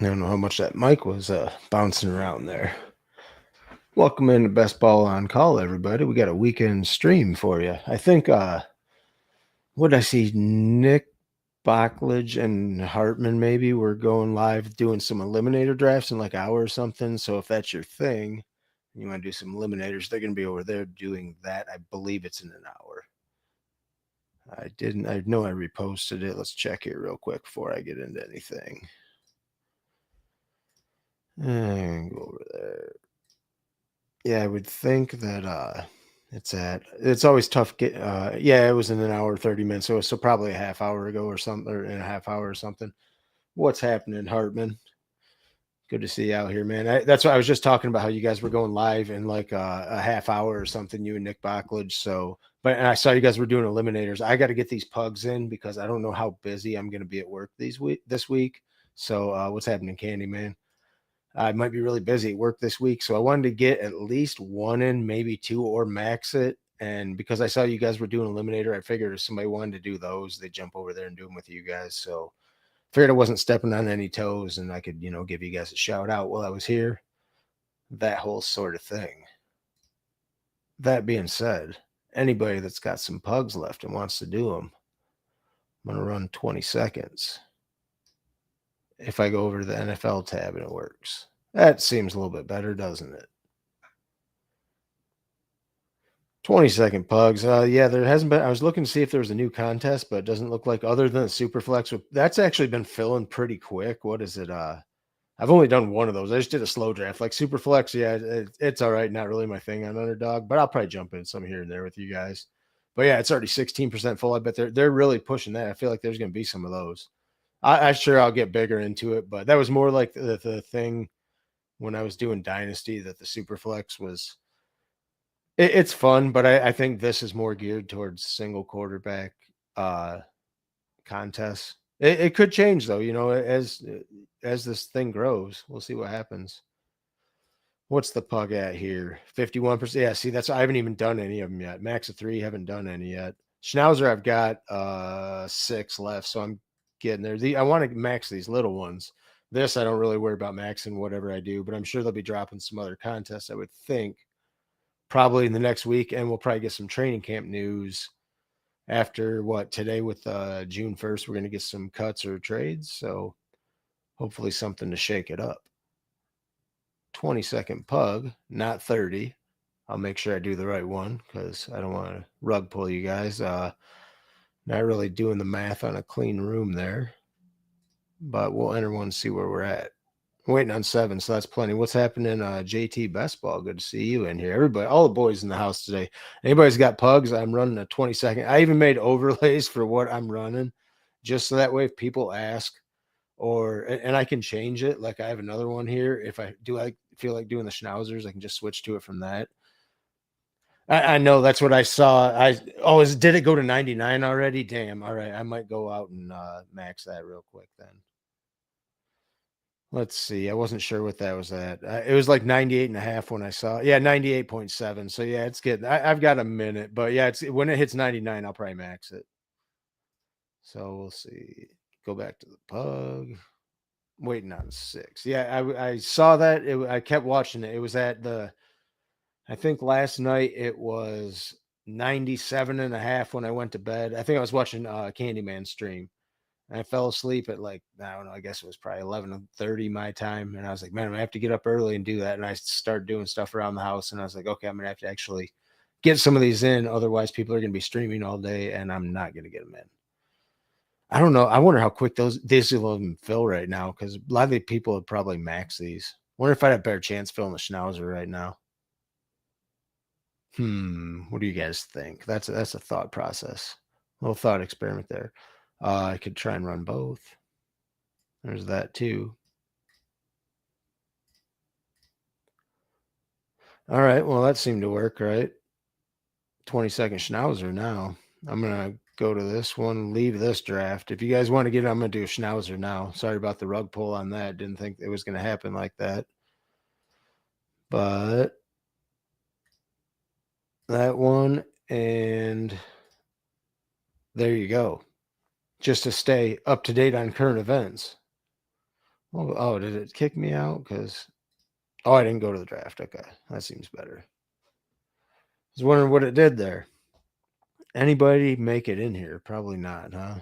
I don't know how much that mic was bouncing around there. Welcome into Best Ball on Call, everybody. We got a weekend stream for you. I think, what did I see? Nick Backlage and Hartman maybe were going live doing some eliminator drafts in like an hour or something. So if that's your thing, you want to do some eliminators, they're going to be over there doing that. I believe it's in an hour. I know I reposted it. Let's check here real quick before I get into anything. And go over there. Yeah, I would think that it's always tough yeah, it was in an hour 30 minutes, so probably a half hour ago or something, or in a half hour or something. What's happening, Hartman? Good to see you out here, man. That's what I was just talking about, how you guys were going live in like a half hour or something, you and Nick Backlage. So, but and I saw you guys were doing eliminators. I got to get these pugs in because I don't know how busy I'm going to be at work this week. So, what's happening, Candy Man? I might be really busy at work this week, so I wanted to get at least one in, maybe two, or max it. And because I saw you guys were doing Eliminator, I figured if somebody wanted to do those, they'd jump over there and do them with you guys. So figured I wasn't stepping on any toes, and I could, give you guys a shout out while I was here. That whole sort of thing. That being said, anybody that's got some pugs left and wants to do them, I'm gonna run 20 seconds. If I go over to the NFL tab and it works, that seems a little bit better, doesn't it? 20-second pugs. Yeah, there hasn't been. I was looking to see if there was a new contest, but it doesn't look like, other than the Superflex. That's actually been filling pretty quick. What is it? I've only done one of those. I just did a slow draft. Like Superflex, yeah, it's all right. Not really my thing on Underdog, but I'll probably jump in some here and there with you guys. But yeah, it's already 16% full. I bet they're really pushing that. I feel like there's going to be some of those. I sure I'll get bigger into it, but that was more like the thing when I was doing Dynasty, that the Superflex was, it's fun, but I think this is more geared towards single quarterback uh, contests. It could change though, as this thing grows. We'll see what happens. What's the pug at here? 51%. Yeah, see, that's, I haven't even done any of them yet. Max of 3, haven't done any yet. Schnauzer, I've got 6 left, so I'm getting there. I want to max these little ones. This I don't really worry about maxing whatever I do, but I'm sure they'll be dropping some other contests, I would think, probably in the next week, and we'll probably get some training camp news after today with June 1st. We're going to get some cuts or trades, so hopefully something to shake it up. 20-second pug, not 30. I'll make sure I do the right one because I don't want to rug pull you guys. Not really doing the math on a clean room there, but we'll enter one and see where we're at. Waiting on 7, so that's plenty. What's happening, JT Best Ball? Good to see you in here. Everybody, all the boys in the house today. Anybody's got pugs, I'm running a 20-second. I even made overlays for what I'm running, just so that way if people ask, and I can change it. Like I have another one here. If I feel like doing the schnauzers, I can just switch to it from that. I know that's what I saw. Did it go to 99 already? Damn. All right. I might go out and max that real quick then. Let's see. I wasn't sure what that was at. It was like 98.5 when I saw it. Yeah, 98.7. So yeah, it's getting, I've got a minute, but yeah, it's when it hits 99, I'll probably max it. So we'll see. Go back to the pug. Waiting on 6. Yeah, I saw that. I kept watching it. It was I think last night it was 97.5 when I went to bed. I think I was watching Candyman stream. I fell asleep at like, I don't know, I guess it was probably 11:30 my time. And I was like, man, I have to get up early and do that. And I started doing stuff around the house. And I was like, okay, I'm going to have to actually get some of these in. Otherwise, people are going to be streaming all day and I'm not going to get them in. I don't know. I wonder how quick these will even fill right now, because a lot of the people would probably max these. Wonder if I'd have a better chance filling the Schnauzer right now. What do you guys think? That's a thought process. A little thought experiment there. I could try and run both. There's that too. All right. Well, that seemed to work, right? 20-second Schnauzer now. I'm going to go to this one, leave this draft. If you guys want to get it, I'm going to do a Schnauzer now. Sorry about the rug pull on that. Didn't think it was going to happen like that. But that one, and there you go. Just to stay up to date on current events. Oh, did it kick me out? Because I didn't go to the draft. Okay, that seems better. I was wondering what it did there. Anybody make it in here? Probably not, huh?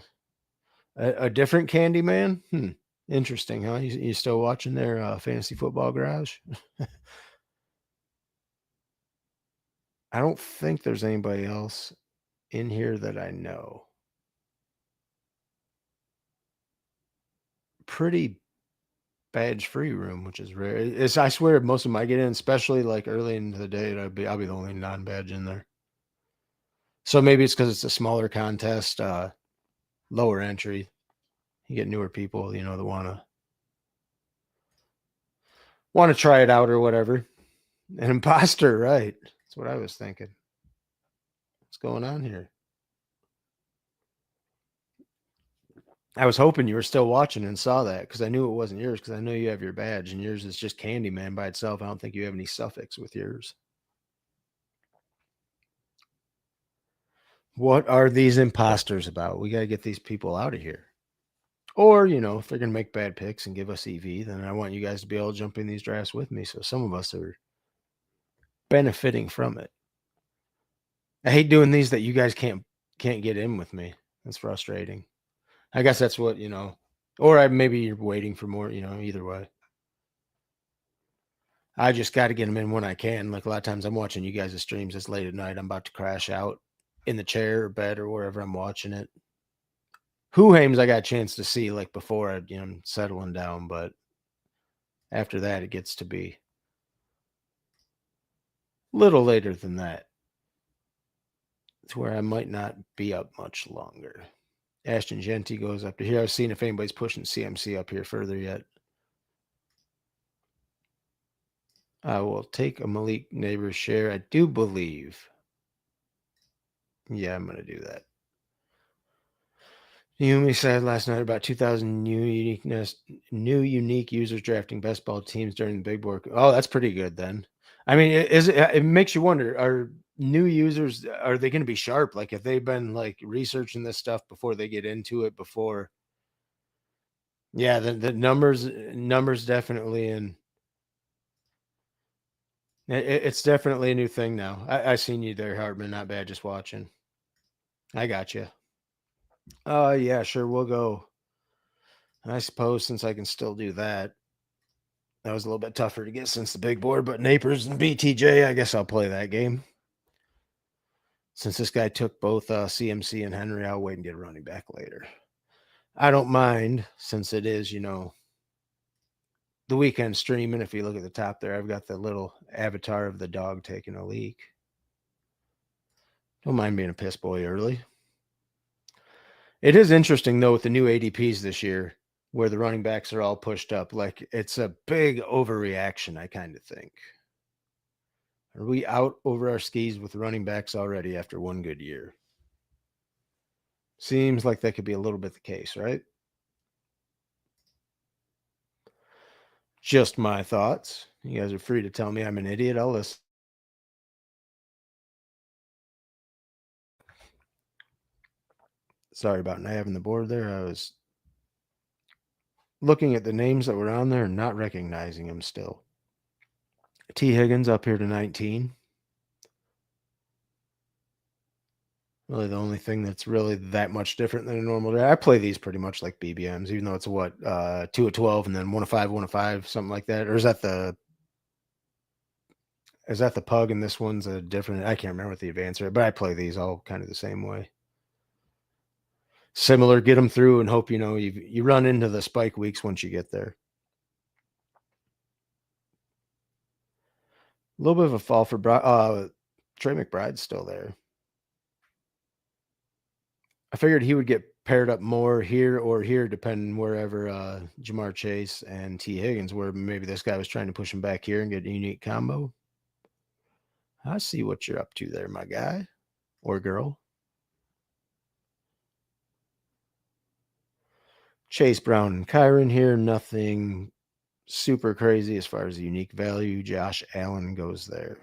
A different Candyman? Interesting, huh? You still watching their fantasy football garage? I don't think there's anybody else in here that I know. Pretty badge free room, which is rare. It's I swear most of them I get in, especially like early in the day, I'll be the only non badge in there. So maybe it's because it's a smaller contest, lower entry. You get newer people, that wanna try it out or whatever. An imposter, right? That's what I was thinking. What's going on here? I was hoping you were still watching and saw that because I knew it wasn't yours because I know you have your badge and yours is just Candyman by itself. I don't think you have any suffix with yours. What are these imposters about? We got to get these people out of here. Or, if they're going to make bad picks and give us EV, then I want you guys to be able to jump in these drafts with me. So some of us are benefiting from it. I hate doing these that you guys can't get in with me. That's frustrating. I guess that's what, or maybe you're waiting for more, either way. I just got to get them in when I can. Like a lot of times I'm watching you guys' streams this late at night. I'm about to crash out in the chair or bed or wherever I'm watching it. Whohames I got a chance to see like before I'm settling down, but after that it gets to be a little later than that. To where I might not be up much longer. Ashton Genty goes up to here. I was seeing if anybody's pushing CMC up here further yet. I will take a Malik Neighbors share. I do believe. Yeah, I'm going to do that. Yumi said last night about 2,000 new unique users drafting best ball teams during the big board. Oh, that's pretty good then. I mean, it makes you wonder, are new users, are they going to be sharp? Like if they've been like researching this stuff before they get into it before. Yeah, the numbers definitely it's definitely a new thing now. I seen you there, Hartman. Not bad, just watching. I got you. Yeah, sure. We'll go. I suppose since I can still do that. That was a little bit tougher to get since the big board, but Napers and BTJ, I guess I'll play that game. Since this guy took both CMC and Henry, I'll wait and get a running back later. I don't mind since it is, the weekend stream. And if you look at the top there, I've got the little avatar of the dog taking a leak. Don't mind being a piss boy early. It is interesting, though, with the new ADPs this year, where the running backs are all pushed up. Like, it's a big overreaction, I kind of think. Are we out over our skis with running backs already after one good year? Seems like that could be a little bit the case, right? Just my thoughts. You guys are free to tell me I'm an idiot. I'll listen. Sorry about not having the board there. I was looking at the names that were on there and not recognizing them still. T. Higgins up here to 19. Really the only thing that's really that much different than a normal day. I play these pretty much like BBMs, even though it's 2 of 12 and then 1 of 5, 1 of 5, something like that. Or is that the pug and this one's a different? I can't remember what the advance rate, but I play these all kind of the same way. Similar, get them through and hope you run into the spike weeks once you get there. A little bit of a fall for Trey McBride's still there. I figured he would get paired up more here or here, depending wherever Jamar Chase and T. Higgins were. Maybe this guy was trying to push him back here and get a unique combo. I see what you're up to there, my guy or girl. Chase Brown and Kyron here. Nothing super crazy as far as the unique value. Josh Allen goes there.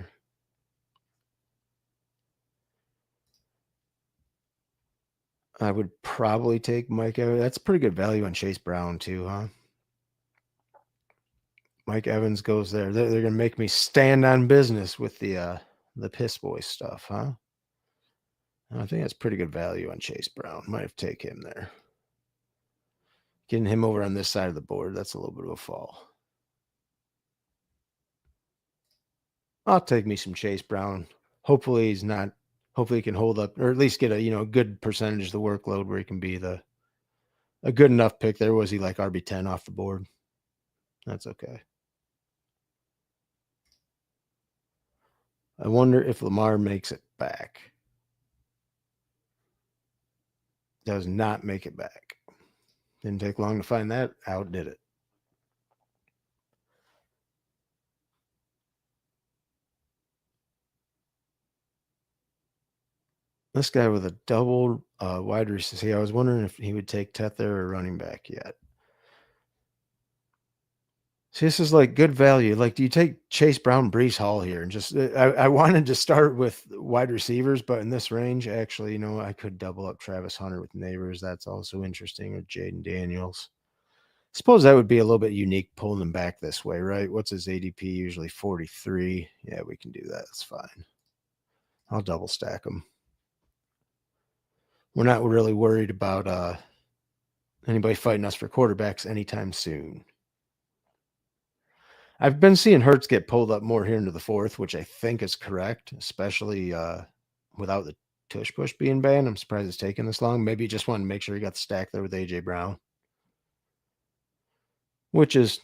I would probably take Mike. That's pretty good value on Chase Brown too, huh? Mike Evans goes there. They're going to make me stand on business with the Piss Boy stuff, huh? I think that's pretty good value on Chase Brown. Might have to take him there. Getting him over on this side of the board, that's a little bit of a fall. I'll take me some Chase Brown. Hopefully he's not. Hopefully he can hold up, or at least get a good percentage of the workload where he can be a good enough pick. There was he like RB10 off the board. That's okay. I wonder if Lamar makes it back. Does not make it back. Didn't take long to find that out, did it? This guy with a double wide receiver. See, I was wondering if he would take Tether or running back yet. See, this is like good value. Like, do you take Chase Brown, Breece Hall here? And just, I wanted to start with wide receivers, but in this range, actually, I could double up Travis Hunter with Neighbors. That's also interesting. Or Jaden Daniels. Suppose that would be a little bit unique pulling them back this way, right? What's his ADP? Usually 43. Yeah, we can do that. That's fine. I'll double stack them. We're not really worried about anybody fighting us for quarterbacks anytime soon. I've been seeing Hurts get pulled up more here into the fourth, which I think is correct, especially without the tush push being banned. I'm surprised it's taking this long. Maybe he just wanted to make sure he got the stack there with A.J. Brown, which is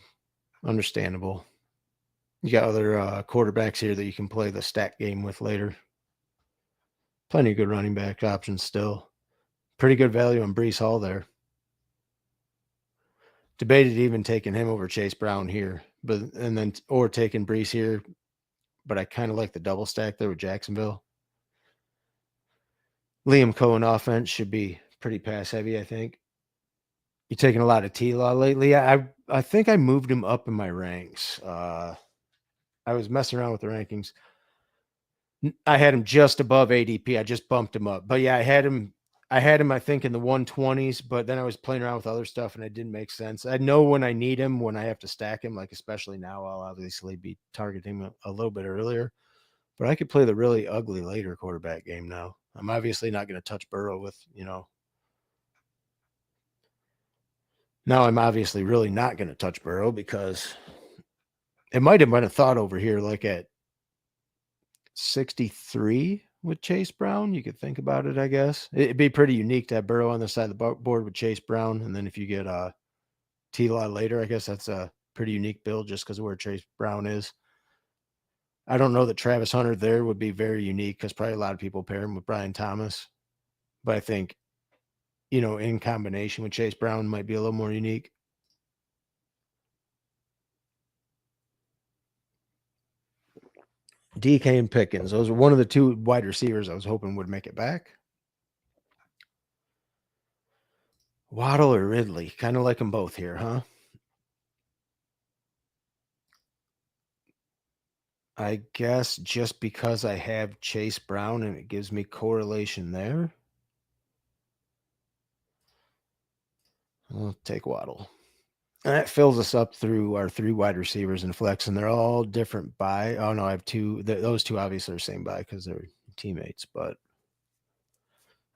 understandable. You got other quarterbacks here that you can play the stack game with later. Plenty of good running back options still. Pretty good value on Breece Hall there. Debated even taking him over Chase Brown here, or taking Breece here, but I kind of like the double stack there with Jacksonville. Liam Cohen offense should be pretty pass heavy, I think. You taking a lot of T-Law lately? I think I moved him up in my ranks. I was messing around with the rankings. I had him just above ADP. I just bumped him up. But yeah, I had him, I think, in the 120s, but then I was playing around with other stuff and it didn't make sense. I know when I need him, when I have to stack him, like especially now, I'll obviously be targeting him a little bit earlier. But I could play the really ugly later quarterback game now. I'm obviously not going to touch Burrow with, Now I'm obviously really not going to touch Burrow because it might have been a thought over here, like at 63 with Chase Brown. You could think about it, I guess. It'd be pretty unique to have Burrow on the side of the board with Chase Brown. And then if you get T-Law later, I guess that's a pretty unique build just because of where Chase Brown is. I don't know that Travis Hunter there would be very unique because probably a lot of people pair him with Brian Thomas. But I think, in combination with Chase Brown might be a little more unique. DK and Pickens. Those are one of the two wide receivers I was hoping would make it back. Waddle or Ridley? Kind of like them both here, huh? I guess just because I have Chase Brown and it gives me correlation there. I'll take Waddle. And that fills us up through our three wide receivers and flex, and they're all different by. Oh, no, I have two. Those two obviously are same by because they're teammates. But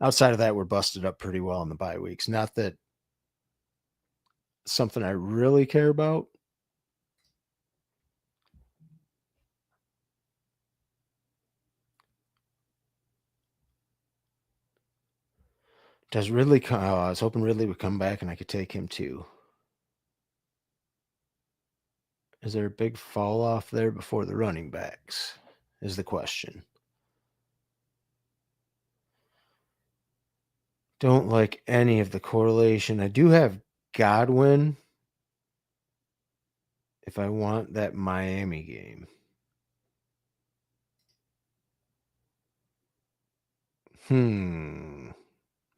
outside of that, we're busted up pretty well in the bye weeks. Not that something I really care about. Does Ridley come? Oh, I was hoping Ridley would come back and I could take him too. Is there a big fall off there before the running backs? Is the question. Don't like any of the correlation. I do have Godwin if I want that Miami game. I'm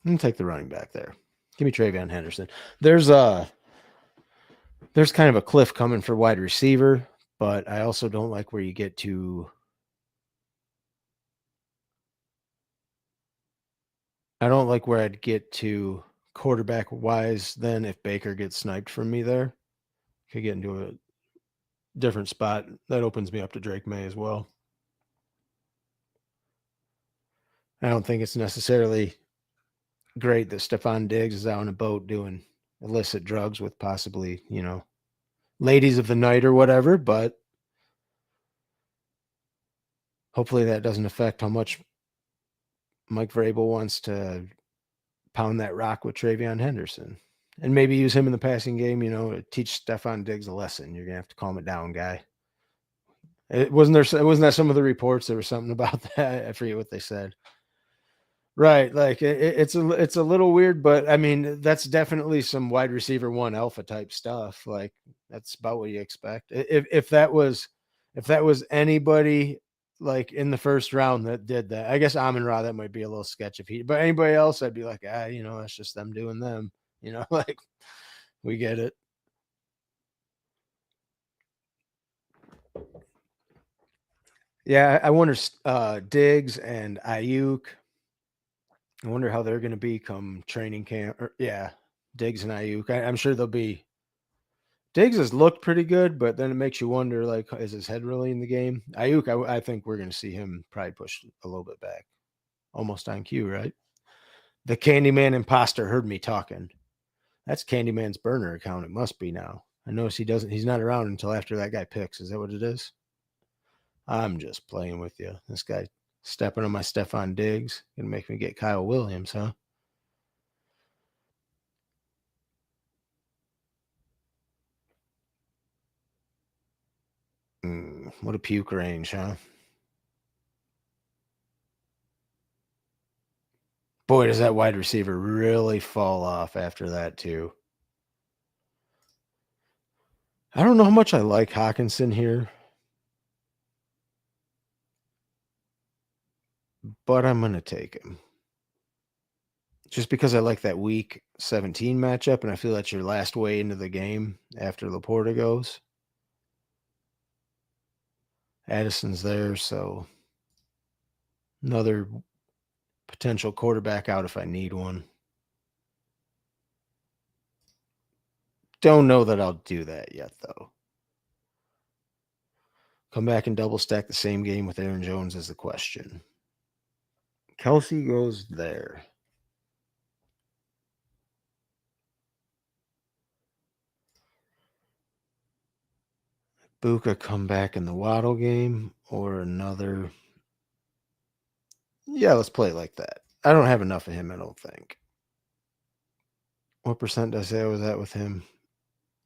gonna take the running back there. Give me TreVeyon Henderson. There's kind of a cliff coming for wide receiver, but I also don't like where you get to. I don't like where I'd get to quarterback wise then if Baker gets sniped from me there. Could get into it. different spot. That opens me up to Drake May as well. I don't think it's necessarily great that Stephon Diggs is out on a boat doing illicit drugs with possibly, ladies of the night or whatever, but hopefully that doesn't affect how much Mike Vrabel wants to pound that rock with TreVeyon Henderson. And maybe use him in the passing game, teach Stephon Diggs a lesson. You're going to have to calm it down, guy. Wasn't that some of the reports? There was something about that. I forget what they said. Right. Like it's a little weird, but I mean, that's definitely some wide receiver 1 alpha type stuff. Like that's about what you expect. If that was anybody like in the first round that did that, I guess Amon-Ra, that might be a little sketchy. But anybody else, I'd be like, that's just them doing them, like we get it. Yeah. I wonder, Diggs and Ayuk, I wonder how they're going to be come training camp. Diggs and Ayuk. I'm sure they'll be. Diggs has looked pretty good, but then it makes you wonder, like, is his head really in the game? Ayuk, I think we're going to see him probably pushed a little bit back. Almost on cue, right? The Candyman imposter heard me talking. That's Candyman's burner account. It must be now. I notice he's not around until after that guy picks. Is that what it is? I'm just playing with you. This guy stepping on my Stephon Diggs. Gonna make me get Kyle Williams, huh? What a puke range, huh? Boy, does that wide receiver really fall off after that, too. I don't know how much I like Hockenson here, but I'm going to take him. Just because I like that week 17 matchup, and I feel that's your last way into the game after Laporta goes. Addison's there, so another potential quarterback out if I need one. Don't know that I'll do that yet, though. Come back and double stack the same game with Aaron Jones is the question. Kelsey goes there. Buka come back in the Waddle game or another. Yeah, let's play it like that. I don't have enough of him, I don't think. What percent did I say I was at with him?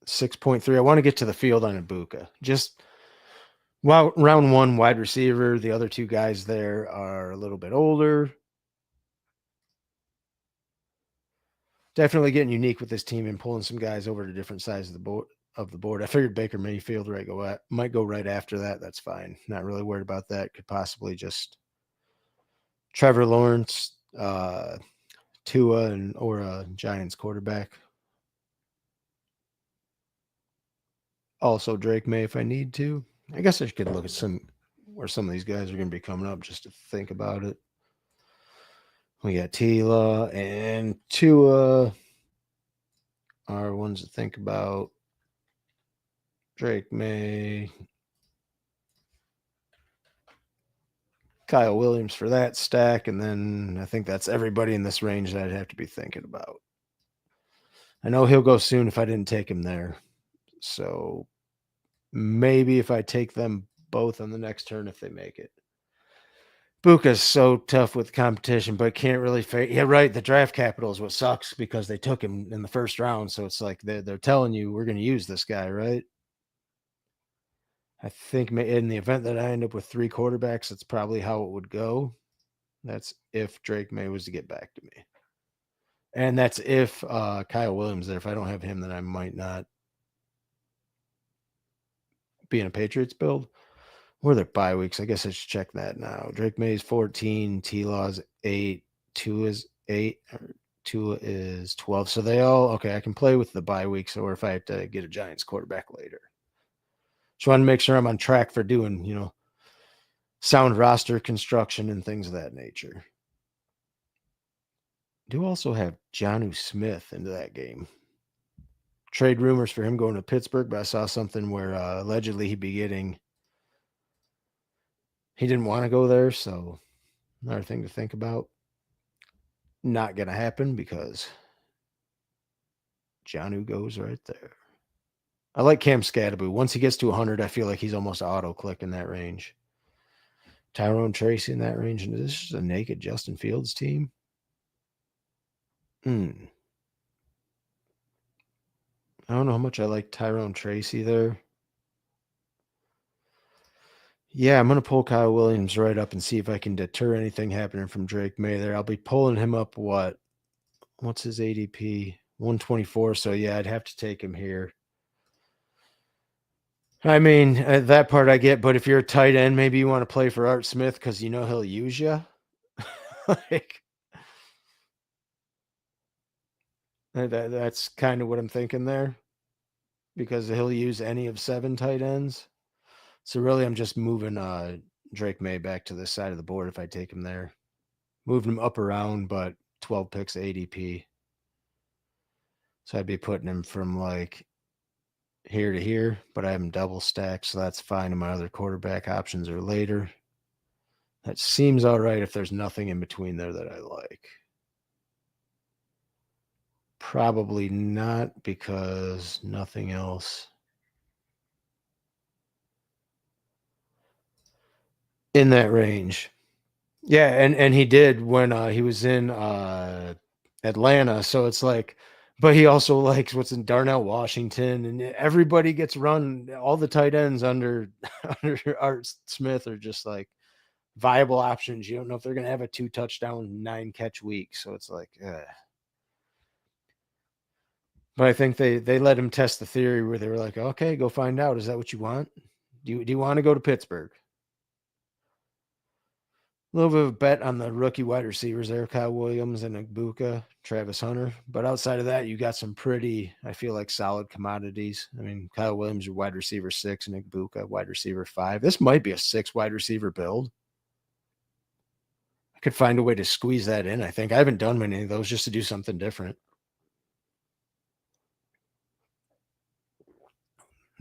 6.3. I want to get to the field on Ibuka. Just round 1 wide receiver. The other 2 guys there are a little bit older. Definitely getting unique with this team and pulling some guys over to different sides of the board. I figured Baker Mayfield might go right after that. That's fine. Not really worried about that. Could possibly just Trevor Lawrence, Tua, or a Giants quarterback. Also Drake May if I need to. I guess I could look at where some of these guys are going to be coming up just to think about it. We got Tila and Tua are ones to think about. Drake May, Kyle Williams for that stack, and then I think that's everybody in this range that I'd have to be thinking about. I know he'll go soon if I didn't take him there. So maybe if I take them both on the next turn if they make it. Buka's so tough with competition, but can't really yeah, right. The draft capital is what sucks because they took him in the first round. So it's like they're telling you we're going to use this guy, right? I think in the event that I end up with 3 quarterbacks, that's probably how it would go. That's if Drake May was to get back to me. And that's if Kyle Williams there. If I don't have him, then I might not be in a Patriots build. Or their bye weeks. I guess I should check that now. Drake May's 14, T-Law's 8, Tua is 8, Tua is 12. So they all, okay, I can play with the bye weeks or if I have to get a Giants quarterback later. Just want to make sure I'm on track for doing, sound roster construction and things of that nature. Do also have Jonnu Smith into that game. trade rumors for him going to Pittsburgh, but I saw something where allegedly he didn't want to go there. So another thing to think about. Not going to happen because Jonnu goes right there. I like Cam Scatterby. Once he gets to 100, I feel like he's almost auto-click in that range. Tyrone Tracy in that range. And this is a naked Justin Fields team. I don't know how much I like Tyrone Tracy there. Yeah, I'm going to pull Kyle Williams right up and see if I can deter anything happening from Drake May there. I'll be pulling him up what's his ADP? 124. So, yeah, I'd have to take him here. I mean, that part I get, but if you're a tight end, maybe you want to play for Art Smith because you know he'll use you. That's kind of what I'm thinking there because he'll use any of 7 tight ends. So really, I'm just moving Drake May back to this side of the board if I take him there. Moving him up around, but 12 picks ADP. So I'd be putting him from like here to here, but I have him double stacked, so that's fine. And my other quarterback options are later. That seems all right if there's nothing in between there that I like. Probably not because nothing else in that range. Yeah, and he did when he was in Atlanta. So it's like, but he also likes what's in Darnell Washington, and everybody gets run. All the tight ends under Art Smith are just like viable options. You don't know if they're going to have a 2 touchdown, 9 catch week. So it's like, but I think they let him test the theory where they were like, okay, go find out. Is that what you want? Do you want to go to Pittsburgh? A little bit of a bet on the rookie wide receivers there, Kyle Williams and Igbuka, Travis Hunter. But outside of that, you got some pretty, I feel like, solid commodities. I mean, Kyle Williams, your wide receiver 6, and Igbuka, wide receiver 5. This might be a 6 wide receiver build. I could find a way to squeeze that in, I think. I haven't done many of those just to do something different.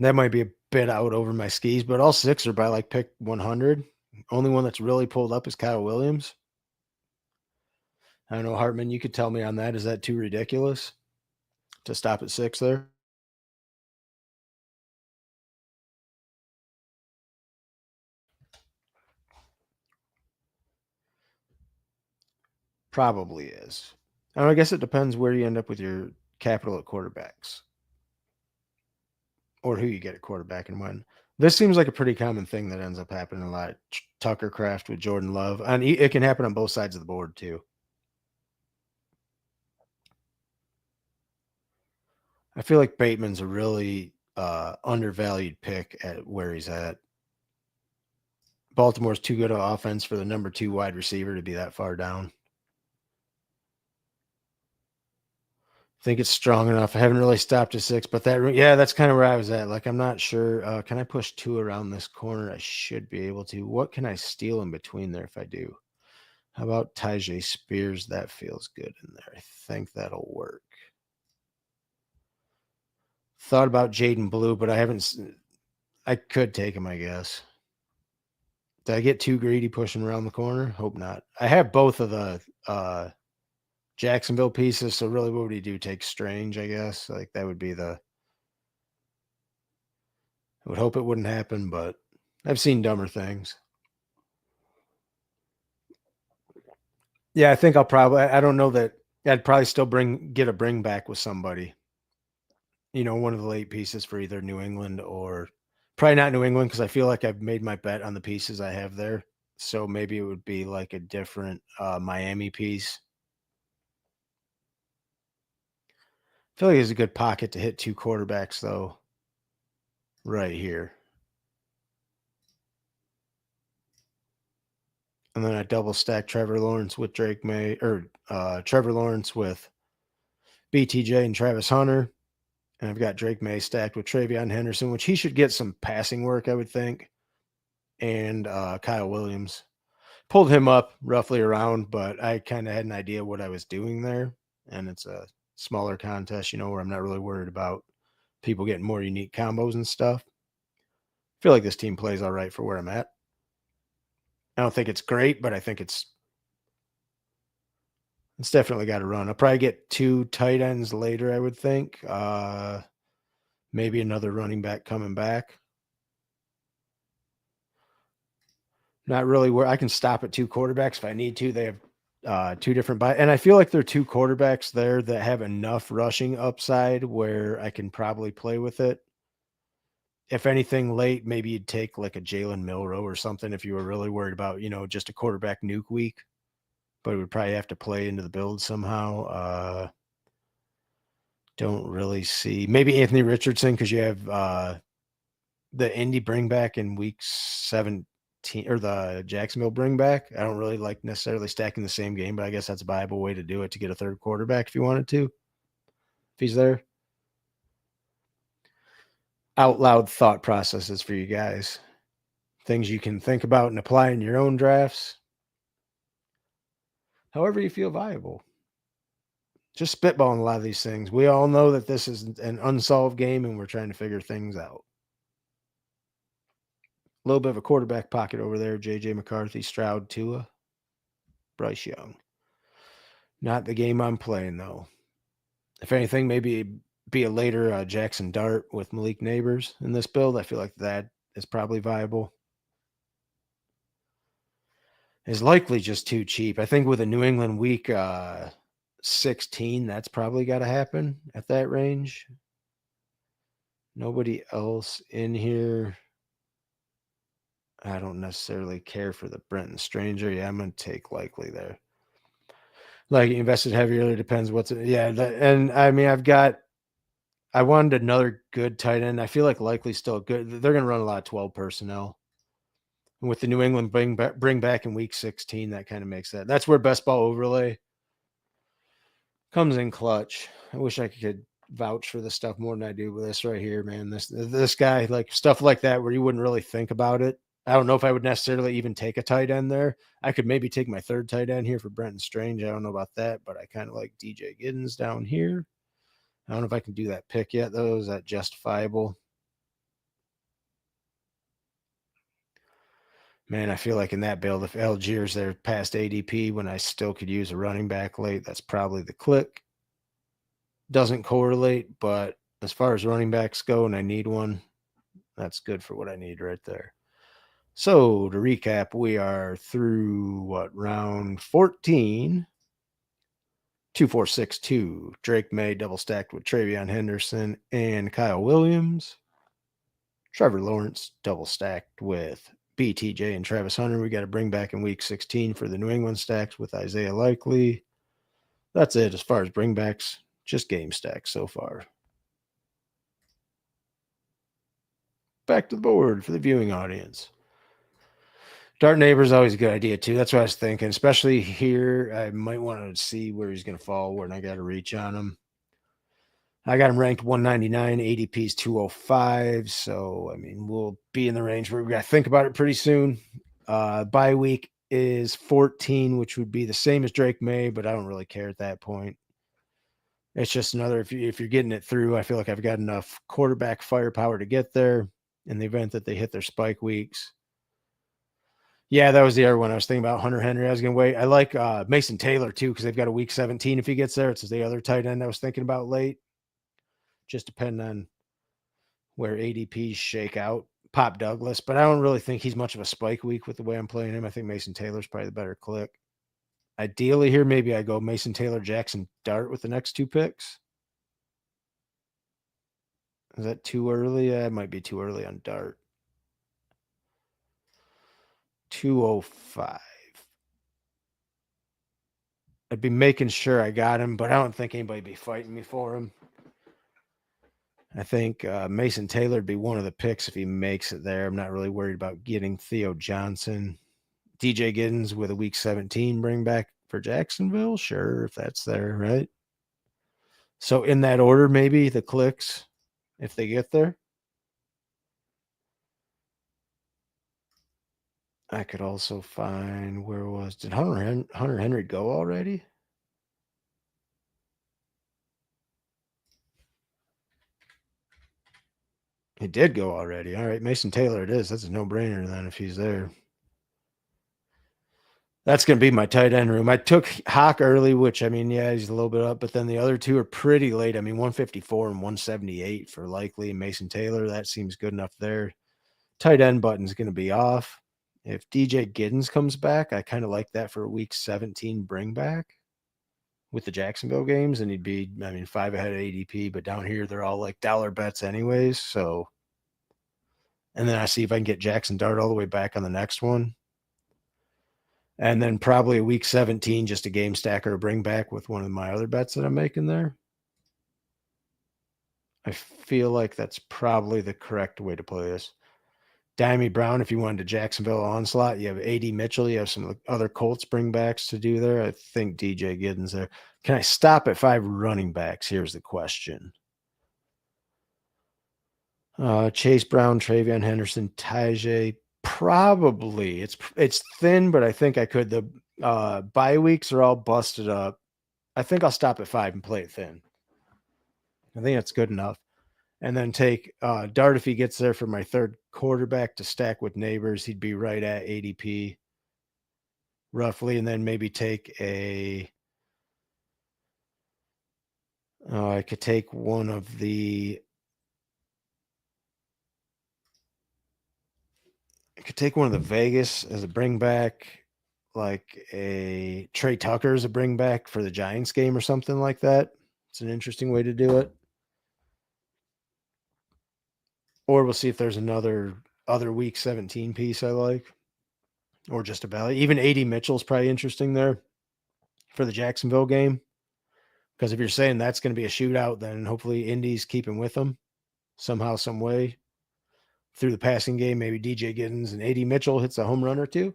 That might be a bit out over my skis, but all 6 are by like pick 100. Only one that's really pulled up is Kyle Williams. I don't know, Hartman, you could tell me on that. Is that too ridiculous to stop at 6 there? Probably is. I guess it depends where you end up with your capital at quarterbacks or who you get at quarterback and when. This seems like a pretty common thing that ends up happening a lot. Tucker Craft with Jordan Love. And it can happen on both sides of the board, too. I feel like Bateman's a really undervalued pick at where he's at. Baltimore's too good of offense for the number 2 wide receiver to be that far down. I think it's strong enough. I haven't really stopped at 6, but that's kind of where I was at. Like, I'm not sure. Can I push 2 around this corner? I should be able to. What can I steal in between there if I do? How about Tyjae Spears? That feels good in there. I think that'll work. Thought about Jaden Blue, but I could take him, I guess. Did I get too greedy pushing around the corner? Hope not. I have both of the Jacksonville pieces, so really what would he do? Take Strange, I guess. Like that would be I would hope it wouldn't happen, but I've seen dumber things. Yeah, I think I don't know that I'd probably still get a bring back with somebody. One of the late pieces for either New England or probably not New England because I feel like I've made my bet on the pieces I have there. So maybe it would be like a different Miami piece. I feel like it's a good pocket to hit 2 quarterbacks, though, right here. And then I double stack Trevor Lawrence with Drake May, or Trevor Lawrence with BTJ and Travis Hunter. And I've got Drake May stacked with Travion Henderson, which he should get some passing work, I would think. And Kyle Williams. Pulled him up roughly around, but I kind of had an idea what I was doing there. And it's a smaller contest, where I'm not really worried about people getting more unique combos and stuff. I feel like this team plays all right for where I'm at. I don't think it's great, but I think it's definitely got to run. I'll probably get 2 tight ends later, I would think. Maybe another running back coming back. Not really where I can stop at 2 quarterbacks if I need to. They have 2 different and I feel like there are 2 quarterbacks there that have enough rushing upside where I can probably play with it. If anything late, maybe you'd take like a Jalen Milroe or something if you were really worried about, just a quarterback nuke week. But it would probably have to play into the build somehow. Don't really see maybe Anthony Richardson because you have the Indy bring back in week 17 or the Jacksonville bring back. I don't really like necessarily stacking the same game, but I guess that's a viable way to do it to get a third quarterback if you wanted to. If he's there. Out loud thought processes for you guys. Things you can think about and apply in your own drafts. However you feel viable. Just spitballing a lot of these things. We all know that this is an unsolved game and we're trying to figure things out. A little bit of a quarterback pocket over there. J.J. McCarthy, Stroud, Tua, Bryce Young. Not the game I'm playing, though. If anything, maybe be a later Jackson Dart with Malik Neighbors in this build. I feel like that is probably viable. Is likely just too cheap. I think with a New England week 16, that's probably got to happen at that range. Nobody else in here. I don't necessarily care for the Brenton Stranger. Yeah, I'm going to take likely there. Like invested heavier, it depends what's and I mean I wanted another good tight end. I feel like likely still good. They're going to run a lot of 12 personnel. And with the New England bring back in week 16, that kind of makes that. That's where best ball overlay comes in clutch. I wish I could vouch for this stuff more than I do with this right here, man. This guy, like stuff like that where you wouldn't really think about it. I don't know if I would necessarily even take a tight end there. I could maybe take my third tight end here for Brenton Strange. I don't know about that, but I kind of like DJ Giddens down here. I don't know if I can do that pick yet, though. Is that justifiable? Man, I feel like in that build, if Algiers there past ADP when I still could use a running back late, that's probably the click. Doesn't correlate, but as far as running backs go and I need one, that's good for what I need right there. So to recap, we are through round 14. 2-4-6-2. Drake May double stacked with Travion Henderson and Kyle Williams. Trevor Lawrence double stacked with BTJ and Travis Hunter. We got to bring back in week 16 for the New England stacks with Isaiah Likely. That's it as far as bringbacks. Just game stacks so far. Back to the board for the viewing audience. Dart Neighbor is always a good idea, too. That's what I was thinking. Especially here, I might want to see where he's going to fall, when I got to reach on him. I got him ranked 199, ADP's 205. So, I mean, we'll be in the range where we got to think about it pretty soon. Bye week is 14, which would be the same as Drake May, but I don't really care at that point. It's just another, if you're getting it through, I feel like I've got enough quarterback firepower to get there in the event that they hit their spike weeks. Yeah, that was the other one I was thinking about. Hunter Henry, I was going to wait. I like Mason Taylor, too, because they've got a week 17 if he gets there. It's the other tight end I was thinking about late. Just depending on where ADPs shake out. Pop Douglas, but I don't really think he's much of a spike week with the way I'm playing him. I think Mason Taylor's probably the better click. Ideally here, maybe I go Mason Taylor, Jackson Dart with the next 2 picks. Is that too early? It might be too early on Dart. 205. I'd be making sure I got him, but I don't think anybody'd be fighting me for him. I think Mason Taylor would be one of the picks if he makes it there. I'm not really worried about getting Theo Johnson. DJ Giddens with a week 17 bring back for Jacksonville. Sure, if that's there, right? So in that order, maybe the clicks, if they get there. I could also find, did Hunter Henry go already? He did go already. All right, Mason Taylor it is. That's a no-brainer then if he's there. That's going to be my tight end room. I took Hawk early, which, I mean, yeah, he's a little bit up, but then the other two are pretty late. I mean, 154 and 178 for Likely. Mason Taylor, that seems good enough there. Tight end button's going to be off. If DJ Giddens comes back, I kind of like that for a week 17 bring back with the Jacksonville games, and he'd be, I mean, 5 ahead of ADP, but down here they're all like dollar bets anyways. So, and then I see if I can get Jackson Dart all the way back on the next one. And then probably a week 17, just a game stacker to bring back with one of my other bets that I'm making there. I feel like that's probably the correct way to play this. Dimey Brown, if you wanted to Jacksonville onslaught, you have A.D. Mitchell. You have some other Colts bringbacks to do there. I think DJ Giddens there. Can I stop at 5 running backs? Here's the question. Chase Brown, Travion Henderson, Tajay. Probably. It's thin, but I think I could. The bye weeks are all busted up. I think I'll stop at 5 and play it thin. I think that's good enough. And then take Dart if he gets there for my third quarterback to stack with Neighbors. He'd be right at ADP roughly. And then maybe take I could take one of the Vegas as a bring back, like a Trey Tucker as a bring back for the Giants game or something like that. It's an interesting way to do it. Or we'll see if there's other week 17 piece I like, or just about. Even A.D. Mitchell's probably interesting there for the Jacksonville game. Because if you're saying that's going to be a shootout, then hopefully Indy's keeping with them somehow, some way through the passing game. Maybe DJ Giddens and A.D. Mitchell hits a home run or two.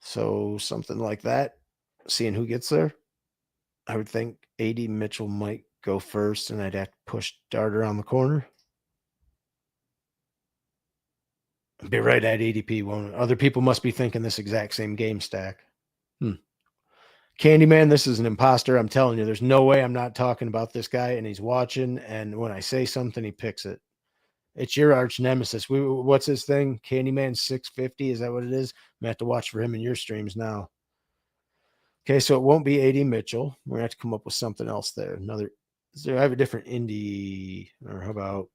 So something like that, seeing who gets there. I would think A.D. Mitchell might go first, and I'd have to push Dart around the corner. Be right at ADP. Won't it? Other people must be thinking this exact same game stack. Candyman, this is an imposter. I'm telling you, there's no way I'm not talking about this guy, and he's watching. And when I say something, he picks it. It's your arch nemesis. What's his thing? Candyman 650. Is that what it is? I'm gonna have to watch for him in your streams now. Okay, so it won't be A.D. Mitchell. We're gonna have to come up with something else there. I have a different Indy, or how about?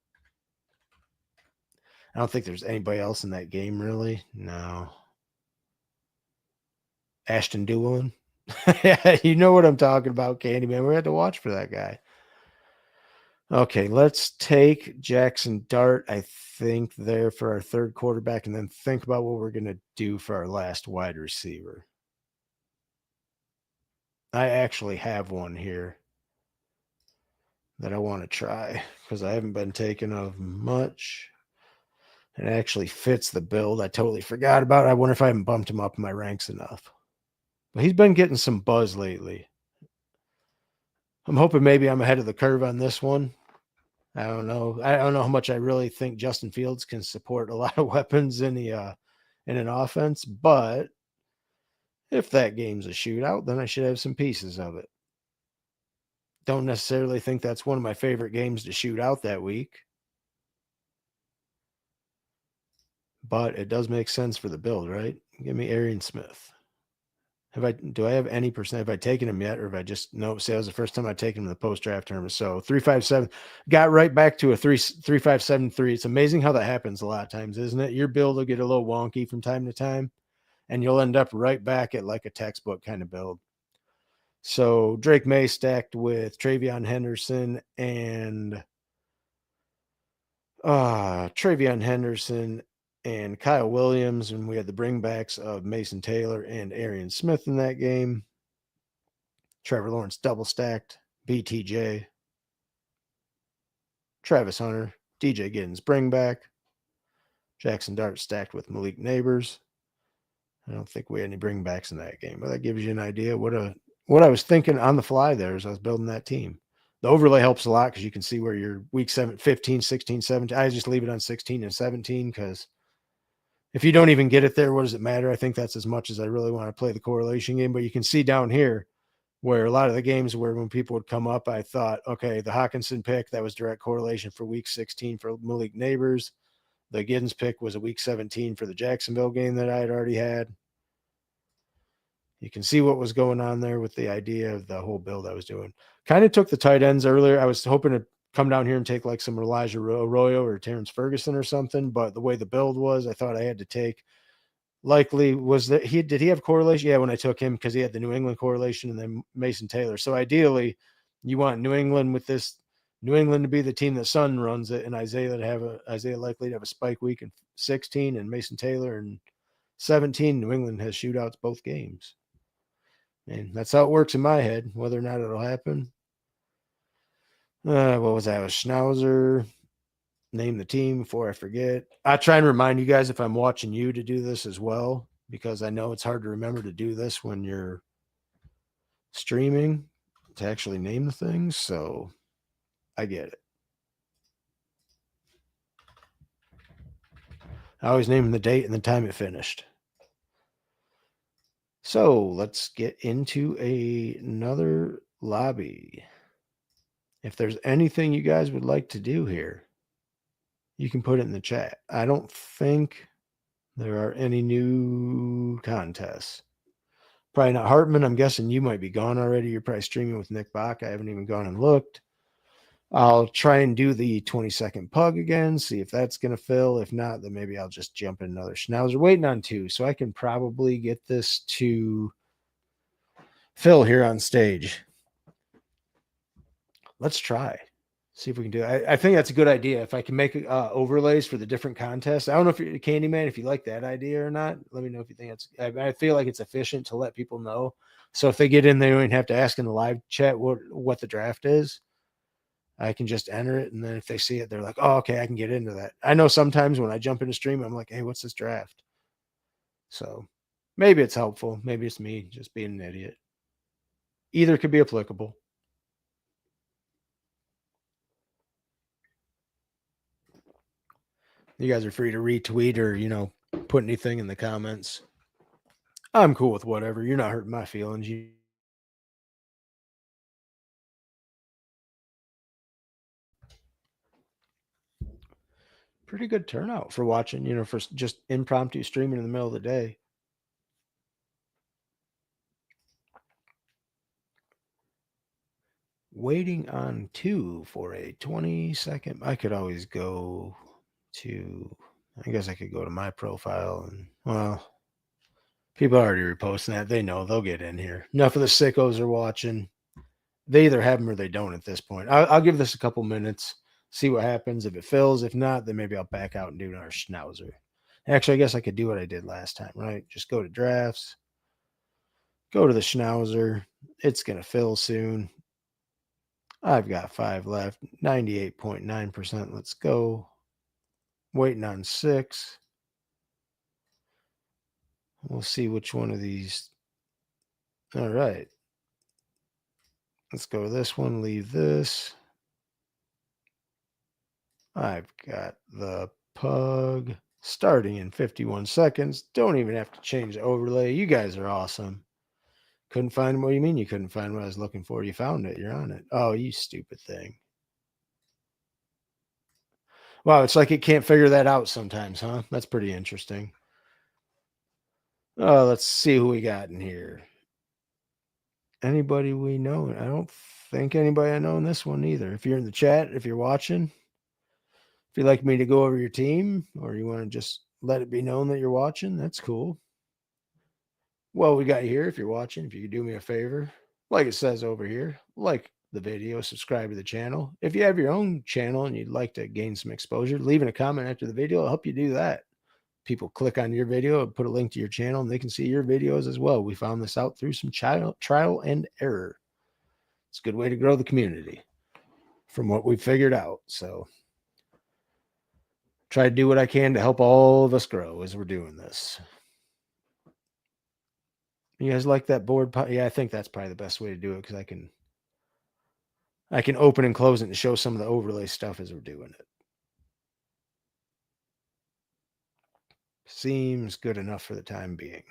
I don't think there's anybody else in that game, really. No. Ashton Doolin. Yeah, you know what I'm talking about, Candyman. We had to watch for that guy. Okay, let's take Jackson Dart, I think, there for our third quarterback, and then think about what we're going to do for our last wide receiver. I actually have one here that I want to try because I haven't been taking of much. It actually fits the build. I totally forgot about it. I wonder if I haven't bumped him up in my ranks enough. But he's been getting some buzz lately. I'm hoping maybe I'm ahead of the curve on this one. I don't know. I don't know how much I really think Justin Fields can support a lot of weapons in an offense, but if that game's a shootout, then I should have some pieces of it. Don't necessarily think that's one of my favorite games to shoot out that week, but it does make sense for the build, right? Give me Arian Smith. Do I have any percent? Have I taken him yet, or have I just say that was the first time I've taken him in the post-draft term? So 357 got right back to a 3.573. It's amazing how that happens a lot of times, isn't it? Your build will get a little wonky from time to time, and you'll end up right back at like a textbook kind of build. So Drake May stacked with Travion Henderson and Kyle Williams, and we had the bringbacks of Mason Taylor and Arian Smith in that game. Trevor Lawrence double stacked, BTJ, Travis Hunter, DJ Giddens bringback, Jackson Dart stacked with Malik Neighbors. I don't think we had any bringbacks in that game, but that gives you an idea what I was thinking on the fly there as I was building that team. The overlay helps a lot because you can see where your week 15, 16, 17. I just leave it on 16 and 17 because if you don't even get it there, what does it matter? I think that's as much as I really want to play the correlation game. But you can see down here, where a lot of the games where when people would come up, I thought, okay, the Hawkinson pick, that was direct correlation for week 16 for Malik Neighbors. The Giddens pick was a week 17 for the Jacksonville game that I had already had. You can see what was going on there with the idea of the whole build I was doing. Kind of took the tight ends earlier. I was hoping to come down here and take like some Elijah Arroyo or Terrence Ferguson or something, but the way the build was, I thought I had to take. Likely was that did he have correlation? Yeah, when I took him because he had the New England correlation and then Mason Taylor. So ideally, you want New England with this New England to be the team that Sun runs it, and Isaiah likely to have a spike week in 16, and Mason Taylor in 17. New England has shootouts both games. And that's how it works in my head. Whether or not it'll happen. What was that? It was Schnauzer. Name the team before I forget. I try and remind you guys if I'm watching you to do this as well, because I know it's hard to remember to do this when you're streaming to actually name the things. So I get it. I always name the date and the time it finished. So let's get into another lobby. If there's anything you guys would like to do here, you can put it in the chat. I don't think there are any new contests. Probably not Hartman. I'm guessing you might be gone already. You're probably streaming with Nick Bach. I haven't even gone and looked. I'll try and do the 20-second pug again, see if that's going to fill. If not, then maybe I'll just jump in another Schnauzer. Waiting on 2, so I can probably get this to fill here on stage. Let's try. See if we can do it. I think that's a good idea. If I can make overlays for the different contests. I don't know if you're Candyman, if you like that idea or not. Let me know if you think it's. I feel like it's efficient to let people know. So if they get in, they don't even have to ask in the live chat what the draft is. I can just enter it, and then if they see it, they're like, "Oh, okay, I can get into that." I know sometimes when I jump into stream, I'm like, "Hey, what's this draft?" So maybe it's helpful. Maybe it's me just being an idiot. Either could be applicable. You guys are free to retweet or put anything in the comments. I'm cool with whatever. You're not hurting my feelings. Pretty good turnout for watching, for just impromptu streaming in the middle of the day. Waiting on 2 for a 20-second. I could always go to, I guess I could go to my profile and, well, people are already reposting that. They know they'll get in here. Enough of the sickos are watching. They either have them or they don't at this point. I'll give this a couple minutes, see what happens. If it fills, if not, then maybe I'll back out and do another Schnauzer. Actually, I guess I could do what I did last time, right? Just go to drafts, go to the Schnauzer. It's going to fill soon. I've got 5 left, 98.9%. Let's go. Waiting on 6. We'll see which one of these. All right. Let's go this one, leave this. I've got the pug starting in 51 seconds. Don't even have to change the overlay. You guys are awesome. Couldn't find what do you mean you couldn't find what I was looking for? You found it. You're on it. Oh, you stupid thing. Wow, it's like it can't figure that out sometimes, huh? That's pretty interesting. Oh, let's see who we got in here. Anybody we know? I don't think anybody I know in this one either. If you're in the chat, if you're watching, if you'd like me to go over your team or you want to just let it be known that you're watching, that's cool. Well, we got here. If you're watching, if you could do me a favor, like it says over here, like the video, subscribe to the channel. If you have your own channel and you'd like to gain some exposure, leaving a comment after the video will help you do that. People click on your video and put a link to your channel and they can see your videos as well. We found this out through some trial and error. It's a good way to grow the community from what we've figured out. So try to do what I can to help all of us grow as we're doing this. You guys like that board? Yeah, I think that's probably the best way to do it because I can open and close it and show some of the overlay stuff as we're doing it. Seems good enough for the time being.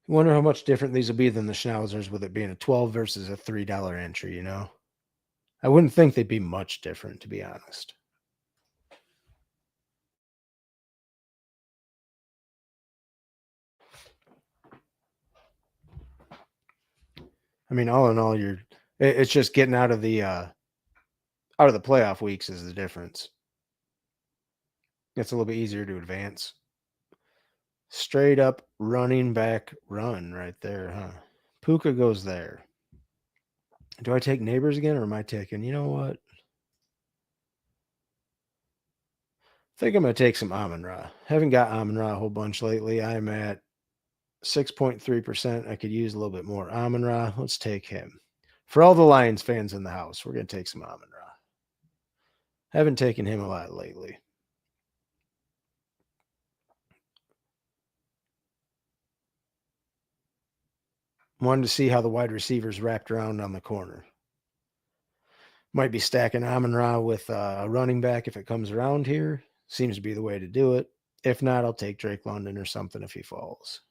I wonder how much different these will be than the Schnauzers with it being a 12 versus a $3 entry, you know? I wouldn't think they'd be much different, to be honest. I mean, all in all, it's just getting out of the playoff weeks is the difference. It's a little bit easier to advance. Straight up running back run right there, huh? Puka goes there. Do I take Neighbors again, or am I taking, you know what? I think I'm going to take some Amon Ra. Haven't got Amon Ra a whole bunch lately. I'm at 6.3%. I could use a little bit more Amon Ra. Let's take him. For all the Lions fans in the house, we're going to take some Amon Ra. Haven't taken him a lot lately. Wanted to see how the wide receivers wrapped around on the corner. Might be stacking Amon Ra with a running back if it comes around here. Seems to be the way to do it. If not, I'll take Drake London or something if he falls.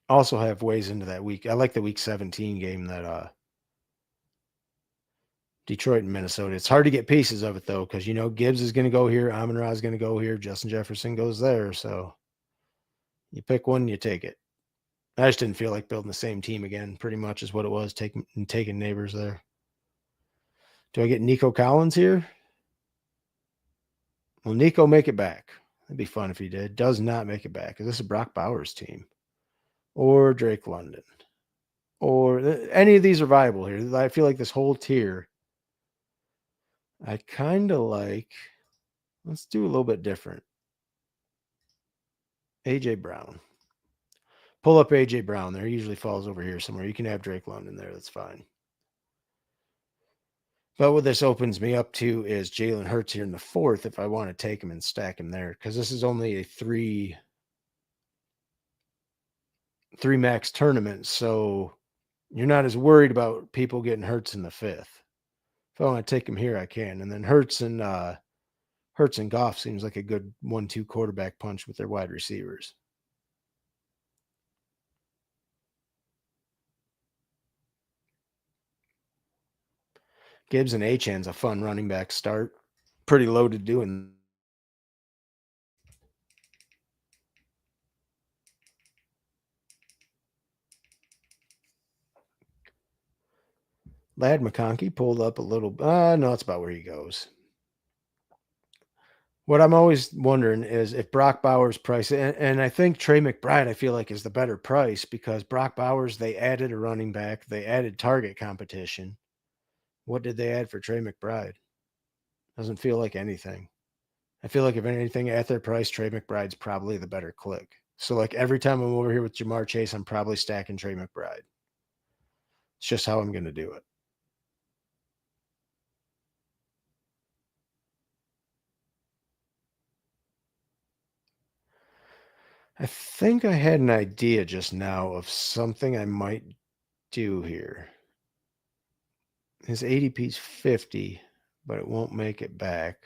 Also have ways into that week. I like the week 17 game that Detroit and Minnesota. It's hard to get pieces of it though, because you know Gibbs is going to go here, Amon Ra is going to go here, Justin Jefferson goes there. So you pick one, you take it. I just didn't feel like building the same team again. Pretty much is what it was. Taking Neighbors there. Do I get Nico Collins here? Will Nico make it back? That'd be fun if he did. Does not make it back. Is this a Brock Bowers team? Or Drake London? Or any of these are viable here. I feel like this whole tier, I kind of like. Let's do a little bit different. AJ Brown. Pull up AJ Brown there. He usually falls over here somewhere. You can have Drake London there. That's fine. But what this opens me up to is Jalen Hurts here in the fourth if I want to take him and stack him there, because this is only a three max tournament. So you're not as worried about people getting Hurts in the fifth. If I want to take him here, I can. And then Hurts and Goff seems like a good 1-2 quarterback punch with their wide receivers. Gibbs and Achan's a fun running back start. Pretty loaded doing. Lad McConkey pulled up a little. No, that's about where he goes. What I'm always wondering is if Brock Bowers' price, and I think Trey McBride, I feel like is the better price because Brock Bowers, they added a running back, they added target competition. What did they add for Trey McBride? Doesn't feel like anything. I feel like if anything at their price, Trey McBride's probably the better click. So like every time I'm over here with Jamar Chase, I'm probably stacking Trey McBride. It's just how I'm going to do it. I think I had an idea just now of something I might do here. His ADP's 50, but it won't make it back.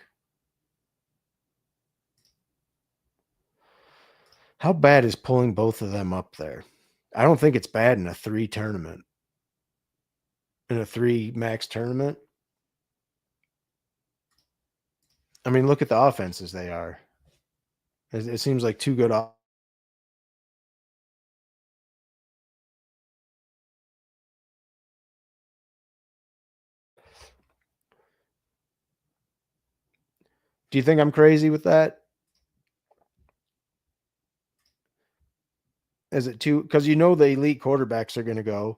How bad is pulling both of them up there? I don't think it's bad in a 3 tournament. In a 3 max tournament. I mean, look at the offenses they are. It seems like 2 good Do you think I'm crazy with that? Is it too? Because you know the elite quarterbacks are going to go.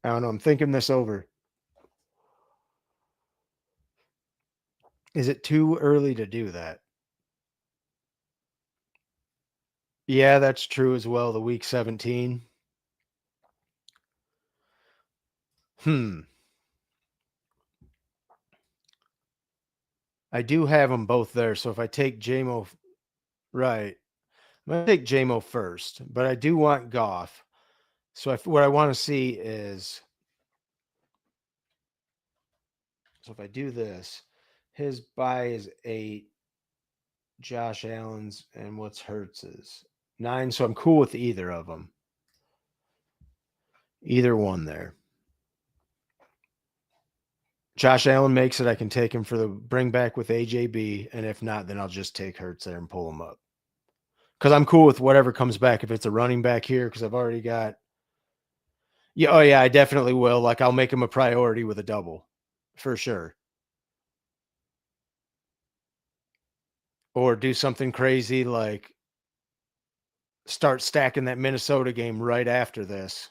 I don't know. I'm thinking this over. Is it too early to do that? Yeah, that's true as well. The week 17. I do have them both there. So if I take JMO, right, I'm going to take JMO first, but I do want Goff. So what I want to see is So if I do this, his buy is 8, Josh Allen's, and what's Hurts's? 9. So I'm cool with either of them. Either one there. Josh Allen makes it. I can take him for the bring back with AJB, and if not, then I'll just take Hurts there and pull him up. Because I'm cool with whatever comes back. If it's a running back here, because I've already got. Yeah, oh yeah, I definitely will. Like I'll make him a priority with a double, for sure. Or do something crazy like start stacking that Minnesota game right after this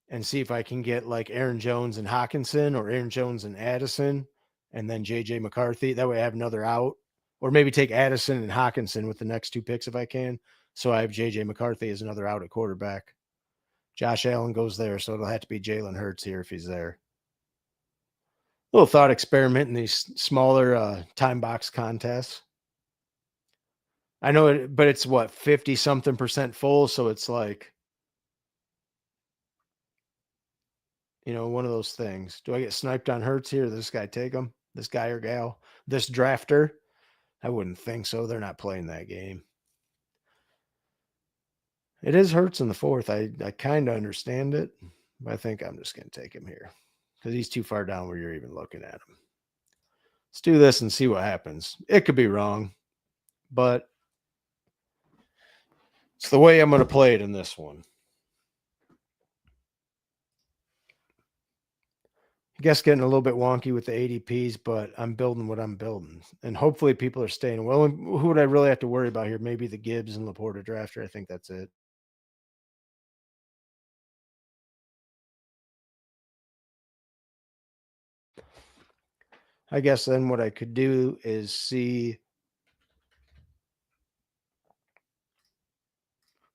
and see if I can get like Aaron Jones and Hawkinson or Aaron Jones and Addison and then JJ McCarthy. That way I have another out. Or maybe take Addison and Hawkinson with the next 2 picks if I can. So I have JJ McCarthy as another out at quarterback. Josh Allen goes there, so it'll have to be Jalen Hurts here if he's there. Little thought experiment in these smaller time box contests. I know it, but it's what 50 something percent full, so it's like one of those things. Do I get sniped on Hurts here? Does this guy take him? This guy or gal? This drafter? I wouldn't think so. They're not playing that game. It is Hurts in the 4th. I kind of understand it, but I think I'm just going to take him here because he's too far down where you're even looking at him. Let's do this and see what happens. It could be wrong, but it's the way I'm going to play it in this one. I guess getting a little bit wonky with the ADPs, but I'm building what I'm building. And hopefully people are staying. Well, who would I really have to worry about here? Maybe the Gibbs and Laporta drafter. I think that's it. I guess then what I could do is see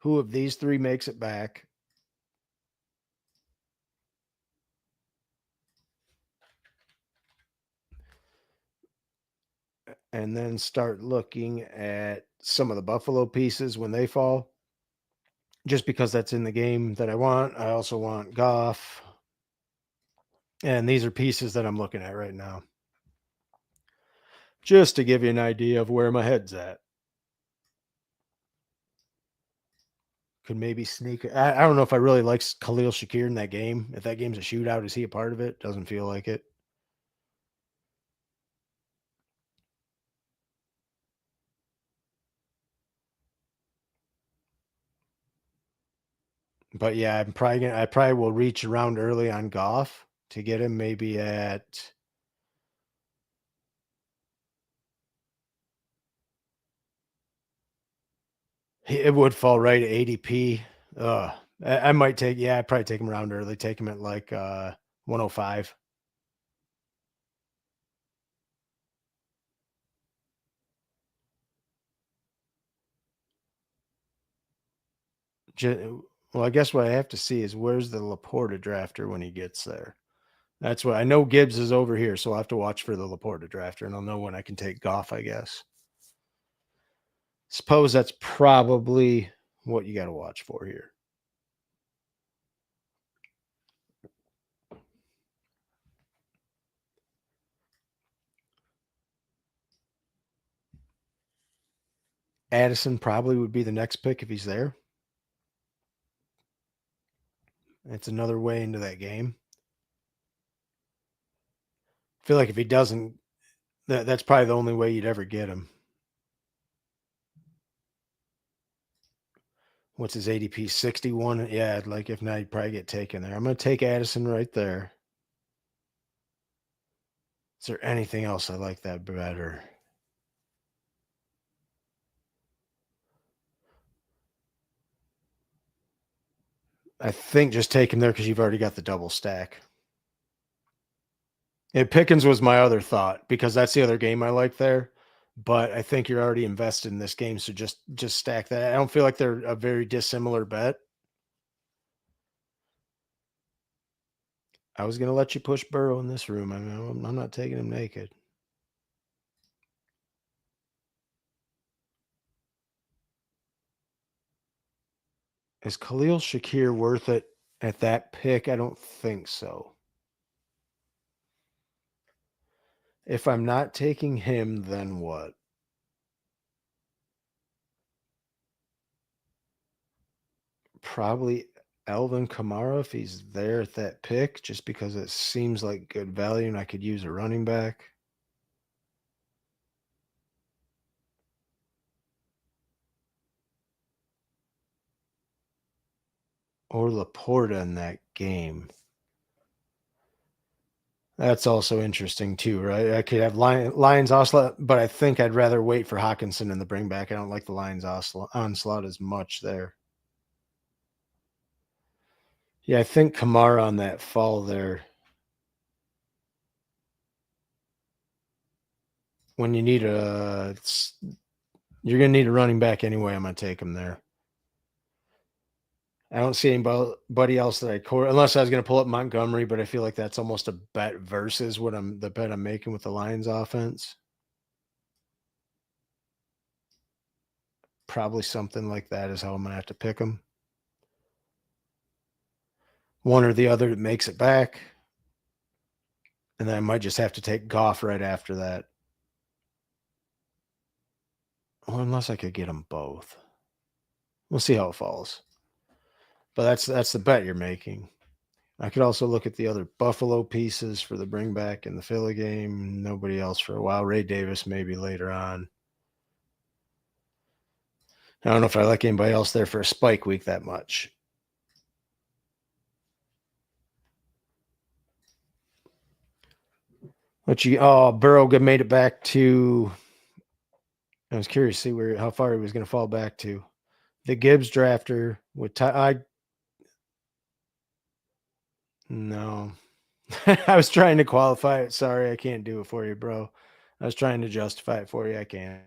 who of these 3 makes it back. And then start looking at some of the Buffalo pieces when they fall. Just because that's in the game that I want. I also want Goff. And these are pieces that I'm looking at right now. Just to give you an idea of where my head's at. Could maybe sneak. I don't know if I really like Khalil Shakir in that game. If that game's a shootout, is he a part of it? Doesn't feel like it. But yeah, I probably will reach around early on Goff to get him maybe at. It would fall right at ADP. I might take. Yeah, I'd probably take him around early. Take him at like 105. Well, I guess what I have to see is where's the Laporta drafter when he gets there. That's what I know. Gibbs is over here, so I'll have to watch for the Laporta drafter, and I'll know when I can take Goff, I guess. Suppose that's probably what you got to watch for here. Addison probably would be the next pick if he's there. It's another way into that game. I feel like if he doesn't, that's probably the only way you'd ever get him. What's his ADP? 61. Yeah, like if not, he'd probably get taken there. I'm going to take Addison right there. Is there anything else I like that better? I think just take him there because you've already got the double stack. Pickens was my other thought because that's the other game I like there. But I think you're already invested in this game, so just stack that. I don't feel like they're a very dissimilar bet. I was going to let you push Burrow in this room. I mean, I'm not taking him naked. Is Khalil Shakir worth it at that pick? I don't think so. If I'm not taking him, then what? Probably Alvin Kamara if he's there at that pick, just because it seems like good value and I could use a running back. Or Laporta in that game. That's also interesting too, right? I could have Lions Onslaught, but I think I'd rather wait for Hawkinson in the bring back. I don't like the Lions Onslaught as much there. Yeah, I think Kamara on that fall there. When you need you're going to need a running back anyway. I'm going to take him there. I don't see anybody else that unless I was going to pull up Montgomery, but I feel like that's almost a bet versus the bet I'm making with the Lions offense. Probably something like that is how I'm going to have to pick them. One or the other that makes it back. And then I might just have to take Goff right after that. Well, unless I could get them both. We'll see how it falls. But that's the bet you're making. I could also look at the other Buffalo pieces for the bring back in the Philly game. Nobody else for a while. Ray Davis maybe later on. I don't know if I like anybody else there for a spike week that much. Burrow made it back to. I was curious to see how far he was going to fall back to. The Gibbs drafter with no. I was trying to qualify it. Sorry, I can't do it for you, bro. I was trying to justify it for you. I can't.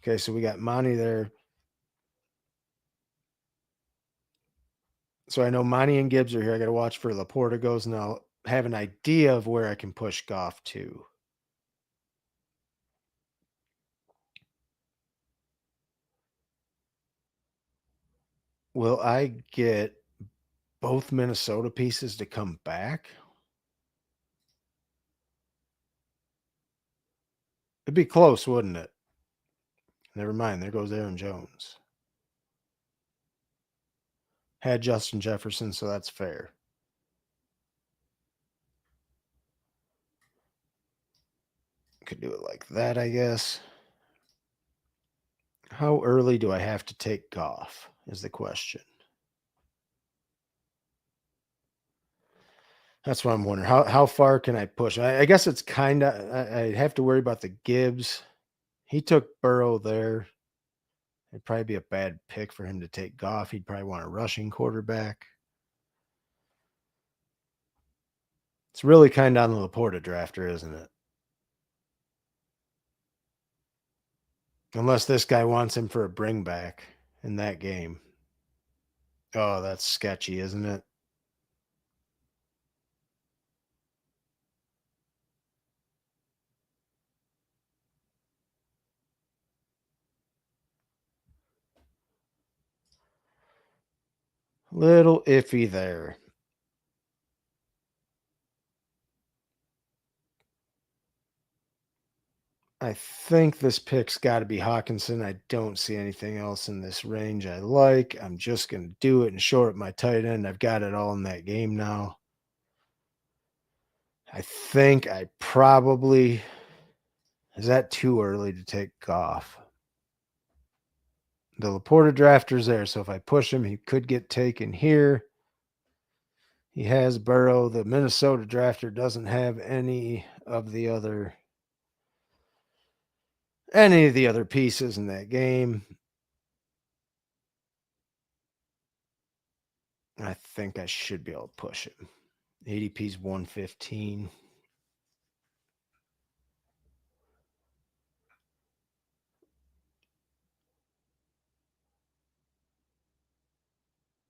Okay, so we got Monty there. So I know Monty and Gibbs are here. I got to watch for Laporta goes, and I'll have an idea of where I can push Goff to. Will I get both Minnesota pieces to come back? It'd be close, wouldn't it? Never mind. There goes Aaron Jones. Had Justin Jefferson, so that's fair. Could do it like that, I guess. How early do I have to take Goff is the question. That's what I'm wondering. How far can I push? I guess it's kind of I have to worry about the Gibbs. He took Burrow there. It'd probably be a bad pick for him to take Goff. He'd probably want a rushing quarterback. It's really kind of on the Laporta drafter, isn't it? Unless this guy wants him for a bring back in that game. Oh, that's sketchy, isn't it? Little iffy there. I think this pick's got to be Hawkinson. I don't see anything else in this range I like. I'm just going to do it and short my tight end. I've got it all in that game now. I think I probably. Is that too early to take Goff? The Laporta drafter's there, so if I push him, he could get taken here. He has Burrow. The Minnesota drafter doesn't have any of the other pieces in that game. I think I should be able to push him. ADP's 115.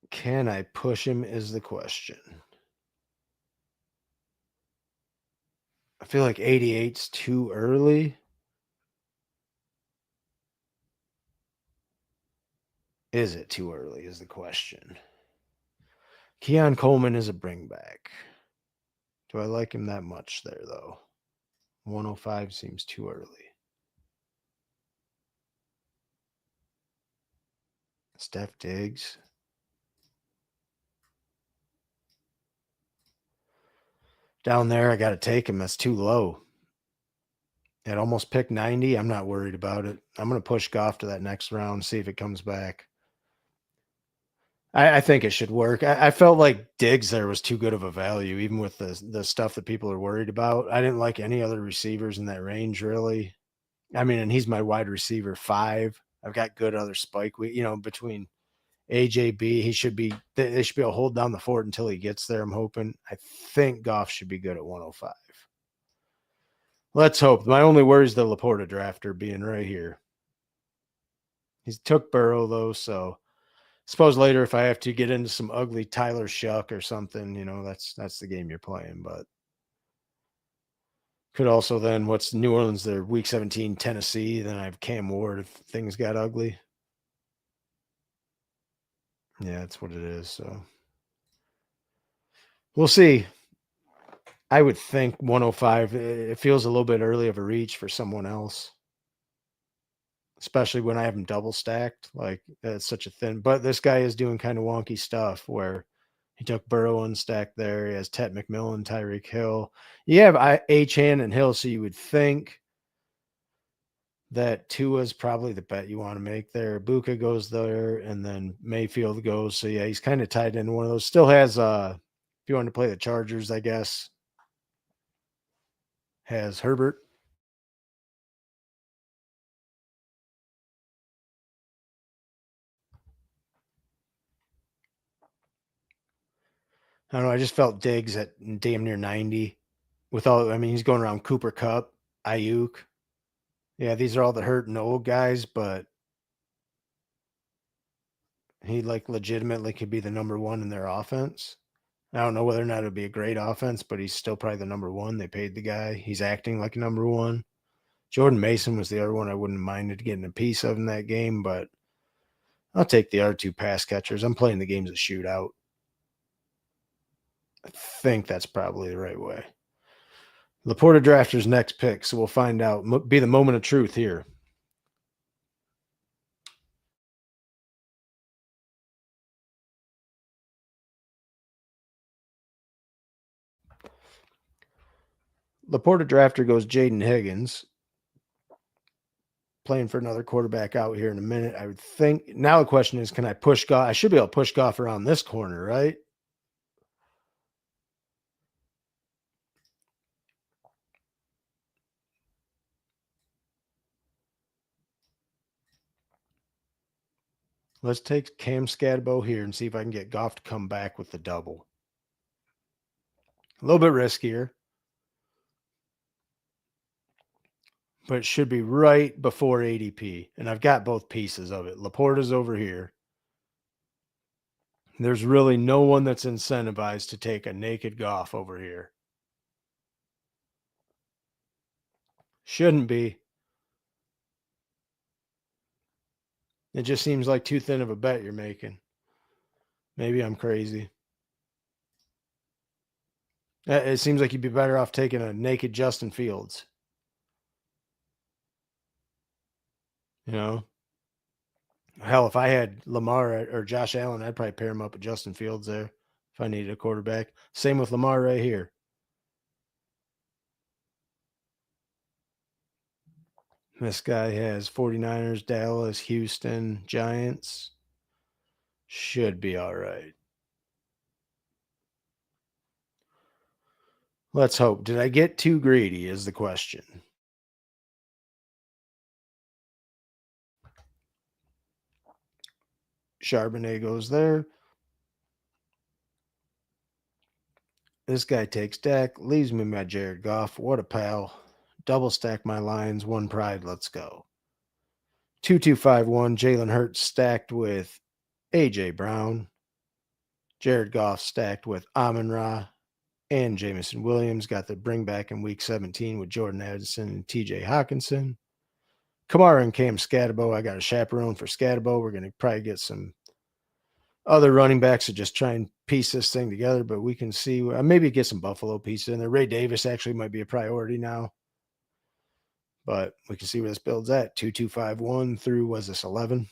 Can I push him is the question. I feel like 88's too early. Is it too early is the question. Keon Coleman is a bring back. Do I like him that much there, though? 105 seems too early. Steph Diggs. Down there, I got to take him. That's too low. It almost picked 90. I'm not worried about it. I'm going to push Goff to that next round, see if it comes back. I think it should work. I felt like Diggs there was too good of a value, even with the stuff that people are worried about. I didn't like any other receivers in that range, really. I mean, and he's my wide receiver 5. I've got good other spike. Between AJB, they should be able to hold down the fort until he gets there. I'm hoping. I think Goff should be good at 105. Let's hope. My only worry is the Laporta drafter being right here. He's took Burrow though, so suppose later if I have to get into some ugly Tyler Shuck or something, that's the game you're playing. But could also then what's New Orleans? Their Week 17 Tennessee. Then I have Cam Ward if things got ugly. Yeah, that's what it is. So we'll see. I would think 105. It feels a little bit early of a reach for someone else, especially when I have him double stacked. Like that's such a thin. But this guy is doing kind of wonky stuff where he took Burrow unstacked there. He has Tet McMillan, Tyreek Hill. You have Achane and Hill, so you would think that Tua is probably the bet you want to make there. Buka goes there, and then Mayfield goes. So yeah, he's kind of tied into one of those. Still has if you want to play the Chargers, I guess, has Herbert. I don't know. I just felt Diggs at damn near 90. He's going around Cooper Kupp, Ayuk. Yeah, these are all the hurt and old guys, but he legitimately could be the number one in their offense. I don't know whether or not it'd be a great offense, but he's still probably the number one. They paid the guy. He's acting like a number one. Jordan Mason was the other one I wouldn't have minded getting a piece of in that game, but I'll take the R2 pass catchers. I'm playing the games of shootout. I think that's probably the right way. Laporta drafter's next pick, so we'll find out. Be the moment of truth here. Laporta drafter goes Jaden Higgins. Playing for another quarterback out here in a minute. I would think now the question is, can I push Goff? I should be able to push Goff around this corner, right? Let's take Cam Scadabo here and see if I can get Goff to come back with the double. A little bit riskier, but it should be right before ADP. And I've got both pieces of it. Laporta's over here. There's really no one that's incentivized to take a naked Goff over here. Shouldn't be. It just seems like too thin of a bet you're making. Maybe I'm crazy. It seems like you'd be better off taking a naked Justin Fields. Hell, if I had Lamar or Josh Allen, I'd probably pair him up with Justin Fields there if I needed a quarterback. Same with Lamar right here. This guy has 49ers, Dallas, Houston, Giants. Should be all right. Let's hope. Did I get too greedy is the question. Charbonnet goes there. This guy takes Dak, leaves me my Jared Goff. What a pal. Double stack my lines, one pride. Let's go. 2251, Jalen Hurts stacked with A.J. Brown. Jared Goff stacked with Amon-Ra and Jameson Williams. Got the bring back in week 17 with Jordan Addison and TJ Hawkinson. Kamara and Cam Scadabo. I got a chaperone for Scadabo. We're going to probably get some other running backs to just try and piece this thing together, but we can see maybe get some Buffalo pieces in there. Ray Davis actually might be a priority now, but we can see where this builds at 2-2-5-1 through, was this 11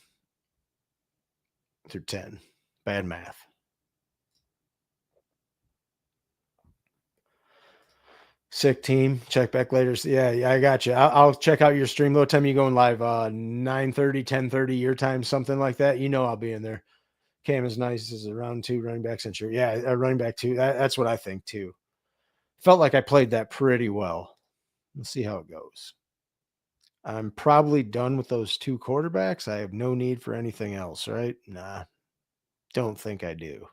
through 10? Bad math. Sick team. Check back later. Yeah, I got you. I'll check out your stream. What time are you going live? 9:30, 10:30 your time, something like that. I'll be in there. Cam is nice. This is a round 2 running back center. Yeah, a running back 2. That's what I think too. Felt like I played that pretty well. Let's see how it goes. I'm probably done with those 2 quarterbacks. I have no need for anything else, right? Nah, don't think I do.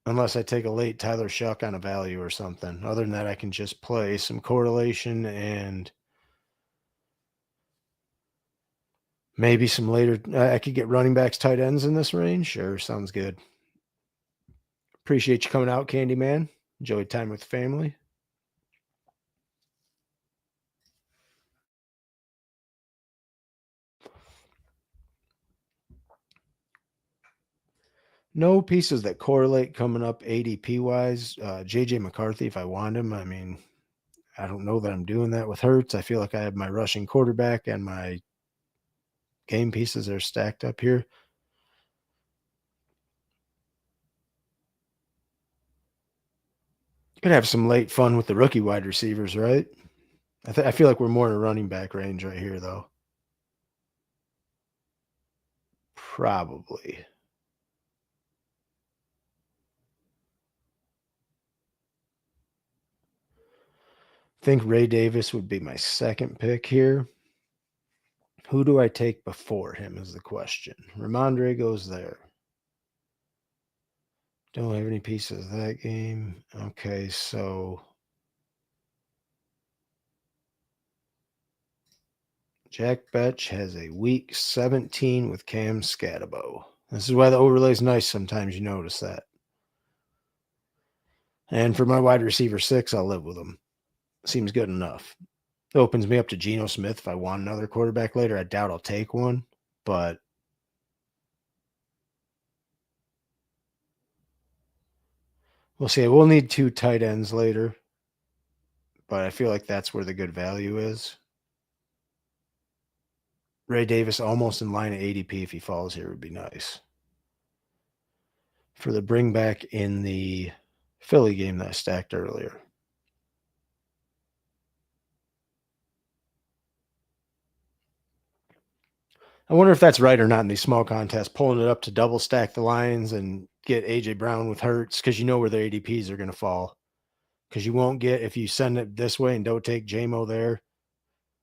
Unless I take a late Tyler Shuck on a value or something. Other than that, I can just play some correlation and maybe some later. I could get running backs, tight ends in this range. Sure, sounds good. Appreciate you coming out, Candyman. Enjoyed time with the family. No pieces that correlate coming up ADP wise. JJ McCarthy, if I want him, I mean, I don't know that I'm doing that with Hurts. I feel like I have my rushing quarterback and my game pieces are stacked up here. Could have some late fun with the rookie wide receivers, right? I feel like we're more in a running back range right here, though. Probably. I think Ray Davis would be my second pick here. Who do I take before him is the question. Ramondre goes there. Don't have any pieces of that game. Okay, so Jack Betch has a week 17 with Cam Scatabo. This is why the overlay is nice sometimes. You notice that. And for my wide receiver 6, I'll live with him. Seems good enough. It opens me up to Geno Smith if I want another quarterback later. I doubt I'll take one, but we'll see. We'll need 2 tight ends later, but I feel like that's where the good value is. Ray Davis almost in line at ADP if he falls here would be nice. For the bring back in the Philly game that I stacked earlier. I wonder if that's right or not in these small contests, pulling it up to double stack the lines and get AJ Brown with Hurts because you know where their ADPs are going to fall. Because you won't get, if you send it this way and don't take JMO there,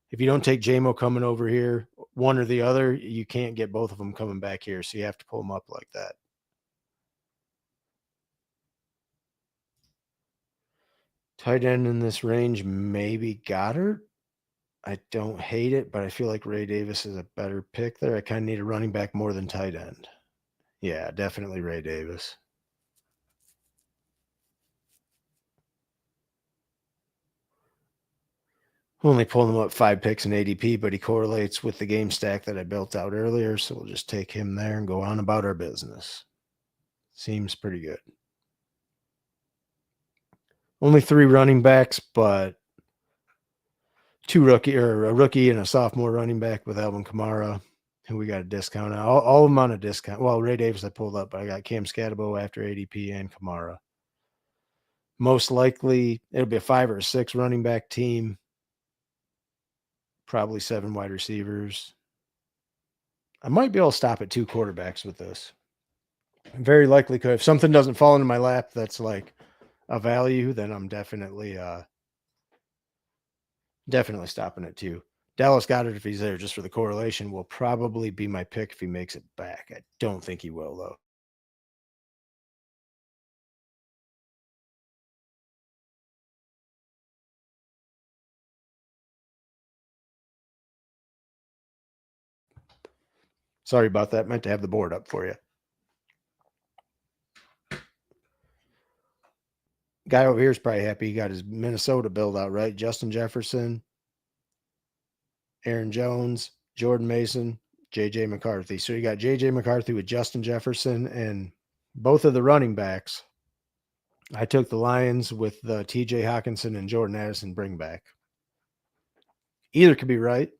if you don't take JMO coming over here, one or the other, you can't get both of them coming back here. So you have to pull them up like that. Tight end in this range, maybe Goddard. I don't hate it, but I feel like Ray Davis is a better pick there. I kind of need a running back more than tight end. Yeah, definitely Ray Davis. Only pulling him up 5 picks in ADP, but he correlates with the game stack that I built out earlier. So we'll just take him there and go on about our business. Seems pretty good. Only 3 running backs, but a rookie and a sophomore running back with Alvin Kamara, who we got a discount on. All of them on a discount. Well, Ray Davis I pulled up, but I got Cam Scatabo after ADP and Kamara. Most likely it'll be a 5 or a 6 running back team. Probably 7 wide receivers. I might be able to stop at 2 quarterbacks with this. Very likely could. If something doesn't fall into my lap that's like a value, then I'm definitely stopping at 2. Dallas Goedert, if he's there just for the correlation, will probably be my pick if he makes it back. I don't think he will, though. Sorry about that. Meant to have the board up for you. Guy over here is probably happy he got his Minnesota build out, right? Justin Jefferson, Aaron Jones, Jordan Mason, J.J. McCarthy. So you got J.J. McCarthy with Justin Jefferson and both of the running backs. I took the Lions with T.J. Hawkinson and Jordan Addison bring back. Either could be right.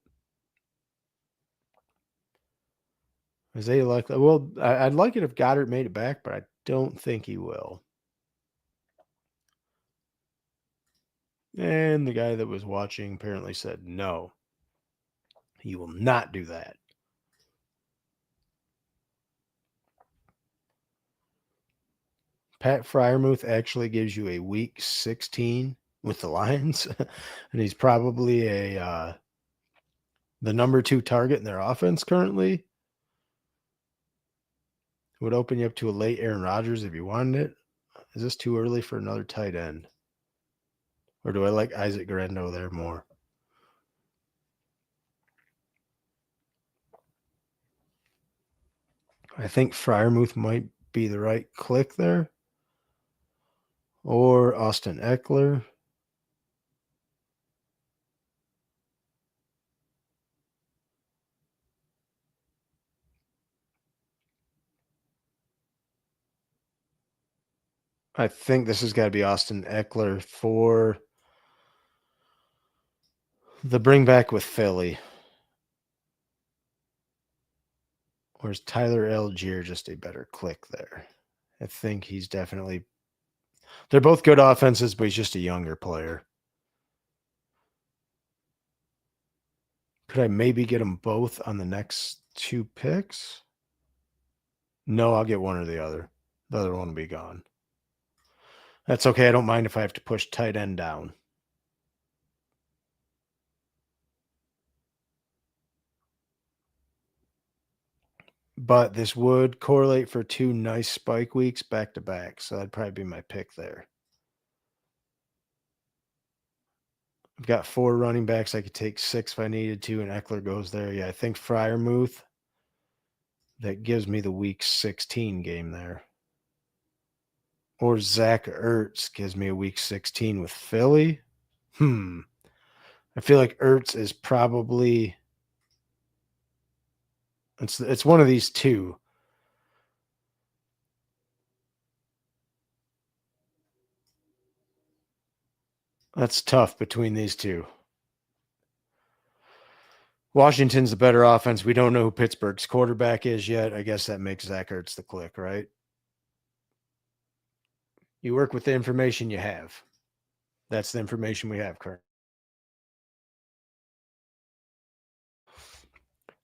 Isaiah Likely. Well, I'd like it if Goddard made it back, but I don't think he will. And the guy that was watching apparently said no. He will not do that. Pat Fryermuth actually gives you a week 16 with the Lions, and he's probably the number 2 target in their offense currently. It would open you up to a late Aaron Rodgers if you wanted it. Is this too early for another tight end? Or do I like Isaac Garendo there more? I think Fryermuth might be the right click there. Or Austin Eckler. I think this has got to be Austin Eckler for the bring back with Philly. Or is Tyler Algier just a better click there? I think he's definitely... They're both good offenses, but he's just a younger player. Could I maybe get them both on the next 2 picks? No, I'll get one or the other. The other one will be gone. That's okay. I don't mind if I have to push tight end down. But this would correlate for 2 nice spike weeks back to back. So that'd probably be my pick there. I've got 4 running backs. I could take 6 if I needed to, and Eckler goes there. Yeah, I think Fryermuth. That gives me the week 16 game there. Or Zach Ertz gives me a week 16 with Philly. I feel like Ertz is probably... It's one of these two. That's tough between these two. Washington's the better offense. We don't know who Pittsburgh's quarterback is yet. I guess that makes Zach Ertz the click, right? You work with the information you have. That's the information we have currently.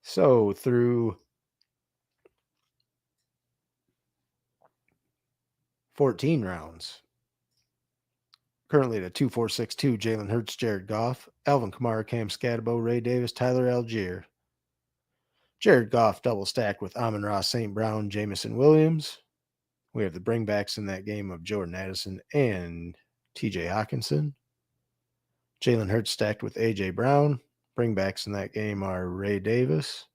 So through 14 rounds, currently at a 2.462, Jalen Hurts, Jared Goff, Alvin Kamara, Cam Scatabo, Ray Davis, Tyler Algier. Jared Goff double stacked with Amon-Ra St. Brown, Jameson Williams. We have the bringbacks in that game of Jordan Addison and TJ Hawkinson. Jalen Hurts stacked with A.J. Brown. Bringbacks in that game are Ray Davis.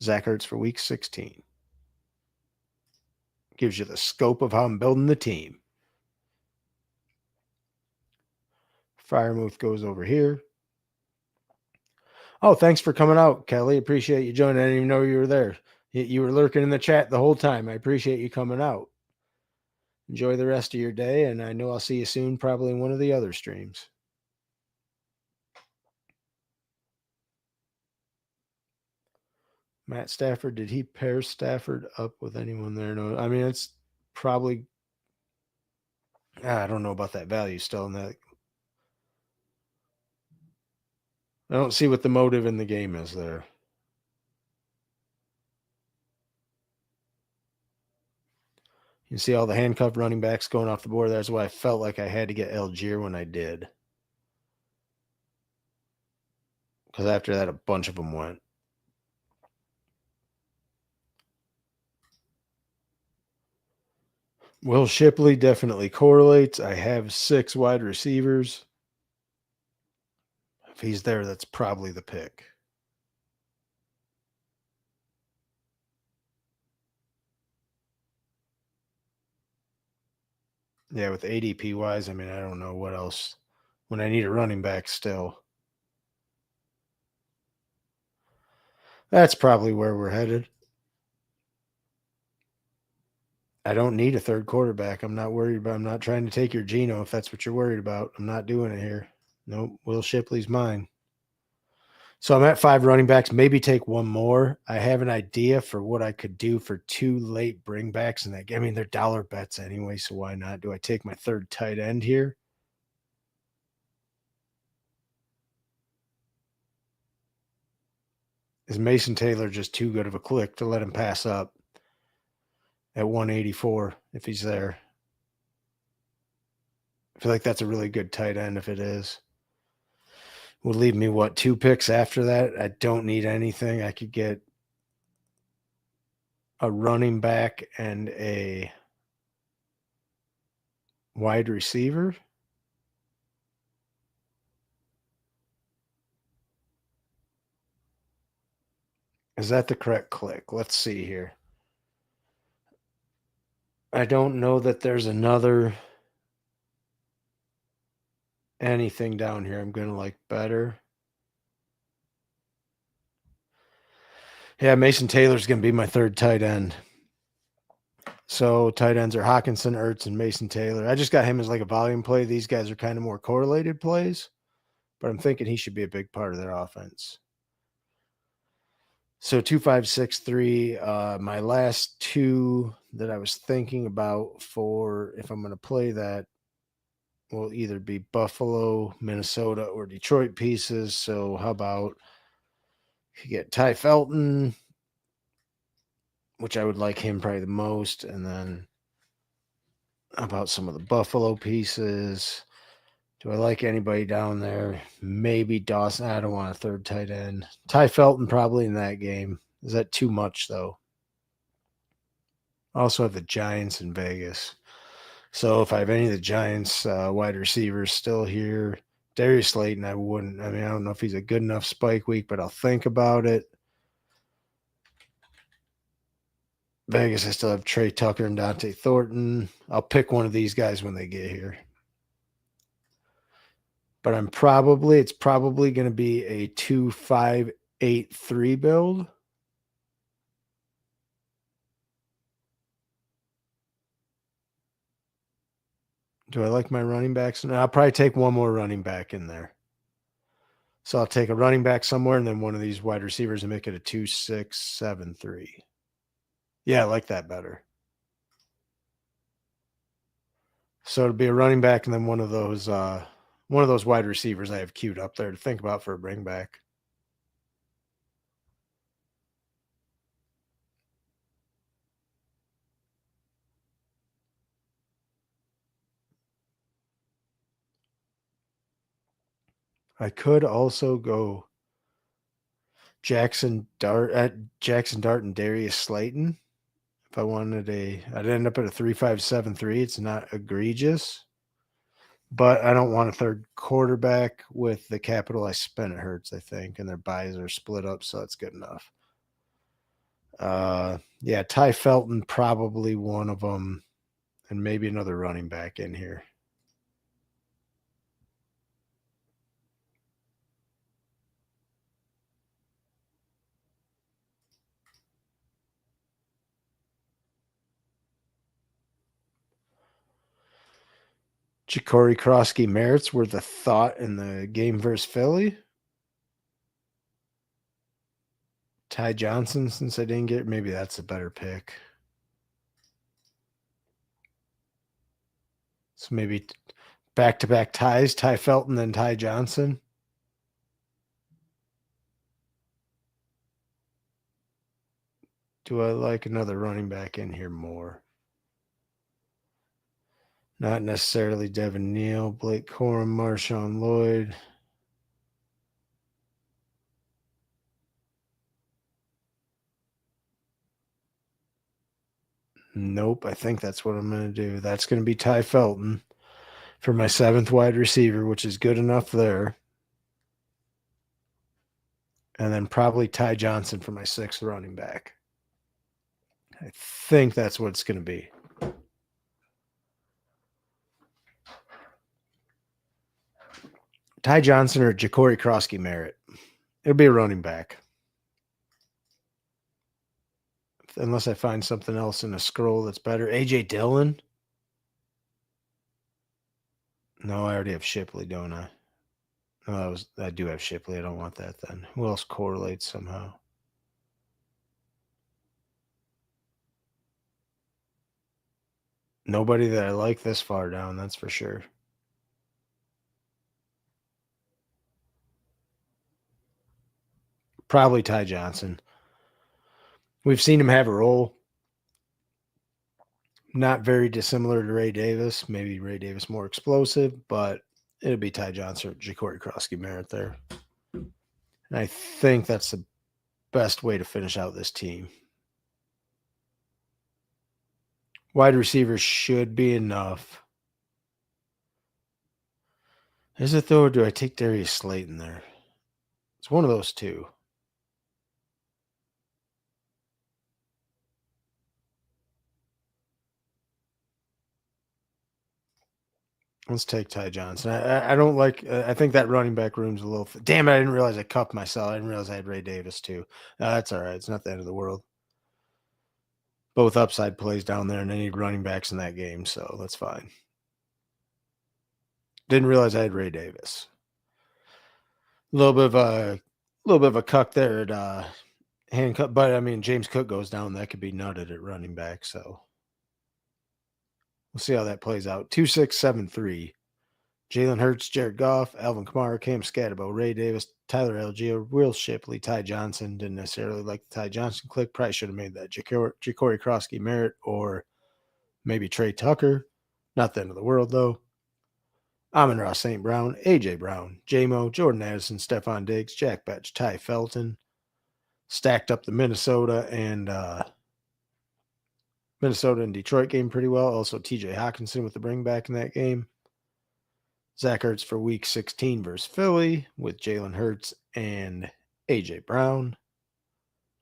Zach Ertz for week 16. Gives you the scope of how I'm building the team. Fryermuth goes over here. Oh, thanks for coming out, Kelly. Appreciate you joining. I didn't even know you were there. You were lurking in the chat the whole time. I appreciate you coming out. Enjoy the rest of your day, and I know I'll see you soon, probably in one of the other streams. Matt Stafford, did he pair Stafford up with anyone there? No, I mean, it's probably... I don't know about that value still in that. I don't see what the motive in the game is there. You see all the handcuffed running backs going off the board. That's why I felt like I had to get Algier when I did. Because after that, a bunch of them went. Will Shipley definitely correlates. I have 6 wide receivers. If he's there, that's probably the pick. Yeah, with ADP wise, I mean, I don't know what else. When I need a running back still. That's probably where we're headed. I don't need a third quarterback. I'm not worried about. I'm not trying to take your Geno if that's what you're worried about. I'm not doing it here. Nope. Will Shipley's mine. So I'm at 5 running backs. Maybe take one more. I have an idea for what I could do for 2 late bringbacks, and I mean they're dollar bets anyway. So why not? Do I take my third tight end here? Is Mason Taylor just too good of a click to let him pass up at 184 if he's there? I feel like that's a really good tight end if it is. Would leave me, what, 2 picks after that? I don't need anything. I could get a running back and a wide receiver. Is that the correct click? Let's see here. I don't know that there's another anything down here I'm going to like better. Yeah, Mason Taylor's going to be my third tight end. So tight ends are Hockenson, Ertz, and Mason Taylor. I just got him as like a volume play. These guys are kind of more correlated plays, but I'm thinking he should be a big part of their offense. So 2, 5, 6, 3. My last 2 that I was thinking about for if I'm going to play that will either be Buffalo, Minnesota, or Detroit pieces. So how about you get Ty Felton, which I would like him probably the most, and then how about some of the Buffalo pieces? Do I like anybody down there? Maybe Dawson. I don't want a third tight end. Ty Felton probably in that game. Is that too much though? I also have the Giants in Vegas. So if I have any of the Giants wide receivers still here, Darius Slayton, I wouldn't. I mean, I don't know if he's a good enough spike week, but I'll think about it. Vegas, I still have Trey Tucker and Dante Thornton. I'll pick one of these guys when they get here. But it's probably going to be a 2-5-8-3 build. Do I like my running backs? No, I'll probably take one more running back in there. So I'll take a running back somewhere and then one of these wide receivers and make it a 2-6-7-3. Yeah, I like that better. So it'll be a running back and then one of those wide receivers I have queued up there to think about for a bring back. I could also go Jackson Dart and Darius Slayton. If I wanted I'd end up at a 3-5-7-3. It's not egregious, but I don't want a third quarterback with the capital I spent. It hurts, I think, and their buys are split up, so that's good enough. Yeah, Ty Felton probably one of them, and maybe another running back in here. Ja'Cory Krosky merits were the thought in the game versus Philly. Ty Johnson, since I didn't get, maybe that's a better pick. So maybe back-to-back ties, Ty Felton and Ty Johnson. Do I like another running back in here more? Not necessarily Devin Neal, Blake Corum, Marshawn Lloyd. Nope, I think that's what I'm going to do. That's going to be Ty Felton for my 7th wide receiver, which is good enough there. And then probably Ty Johnson for my 6th running back. I think that's what it's going to be. Ty Johnson or Ja'Cory Krosky Merritt. It'll be a running back. unless I find something else in a scroll that's better. AJ Dillon? No, I already have Shipley, don't I? No, I do have Shipley. I don't want that then. Who else correlates somehow? Nobody that I like this far down, that's for sure. Probably Ty Johnson. We've seen him have a role. Not very dissimilar to Ray Davis. Maybe Ray Davis more explosive, but it'll be Ty Johnson or Ja'Cory Krosky-Merritt there. And I think that's the best way to finish out this team. Wide receivers should be enough. Is it though, or do I take Darius Slayton there? It's one of those two. Let's take Ty Johnson. I don't like. I think that running back room's a little. Damn it! I didn't realize I cuffed myself. I didn't realize I had Ray Davis too. That's all right. It's not the end of the world. Both upside plays down there, and I need running backs in that game, so that's fine. Didn't realize I had Ray Davis. A little bit of a cuck there at handcuff, but I mean James Cook goes down. That could be nutted at running back. So we'll see how that plays out. 2-6-7-3. Jalen Hurts, Jared Goff, Alvin Kamara, Cam Scatterbo, Ray Davis, Tyler Algier, Will Shipley, Ty Johnson. Didn't necessarily like the Ty Johnson click. Probably should have made that Ja'Cory Krosky-Merritt or maybe Trey Tucker. Not the end of the world, though. Amon-Ra St. Brown, A.J. Brown, J-Mo, Jordan Addison, Stephon Diggs, Jack Betch, Ty Felton. Stacked up the Minnesota and Detroit game pretty well. Also, T.J. Hockenson with the bring back in that game. Zach Ertz for week 16 versus Philly with Jalen Hurts and A.J. Brown.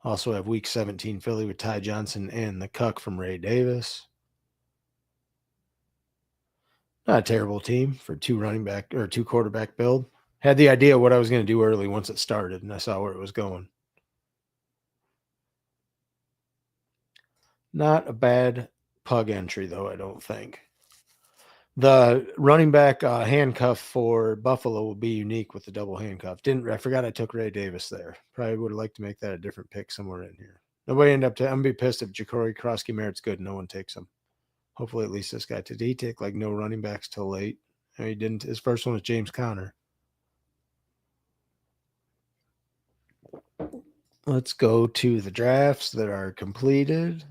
Also have week 17 Philly with Ty Johnson and the cuck from Ray Davis. Not a terrible team for two quarterback build. Had the idea what I was going to do early once it started, and I saw where it was going. Not a bad pug entry, though, I don't think. The running back handcuff for Buffalo will be unique with the double handcuff. I forgot I took Ray Davis there. Probably would have liked to make that a different pick somewhere in here. Nobody I'm gonna be pissed if Ja'Cory Krosky-Merritt's good and no one takes him. Hopefully at least this guy did he take like no running backs till late. He didn't. His first one was James Conner. Let's go to the drafts that are completed.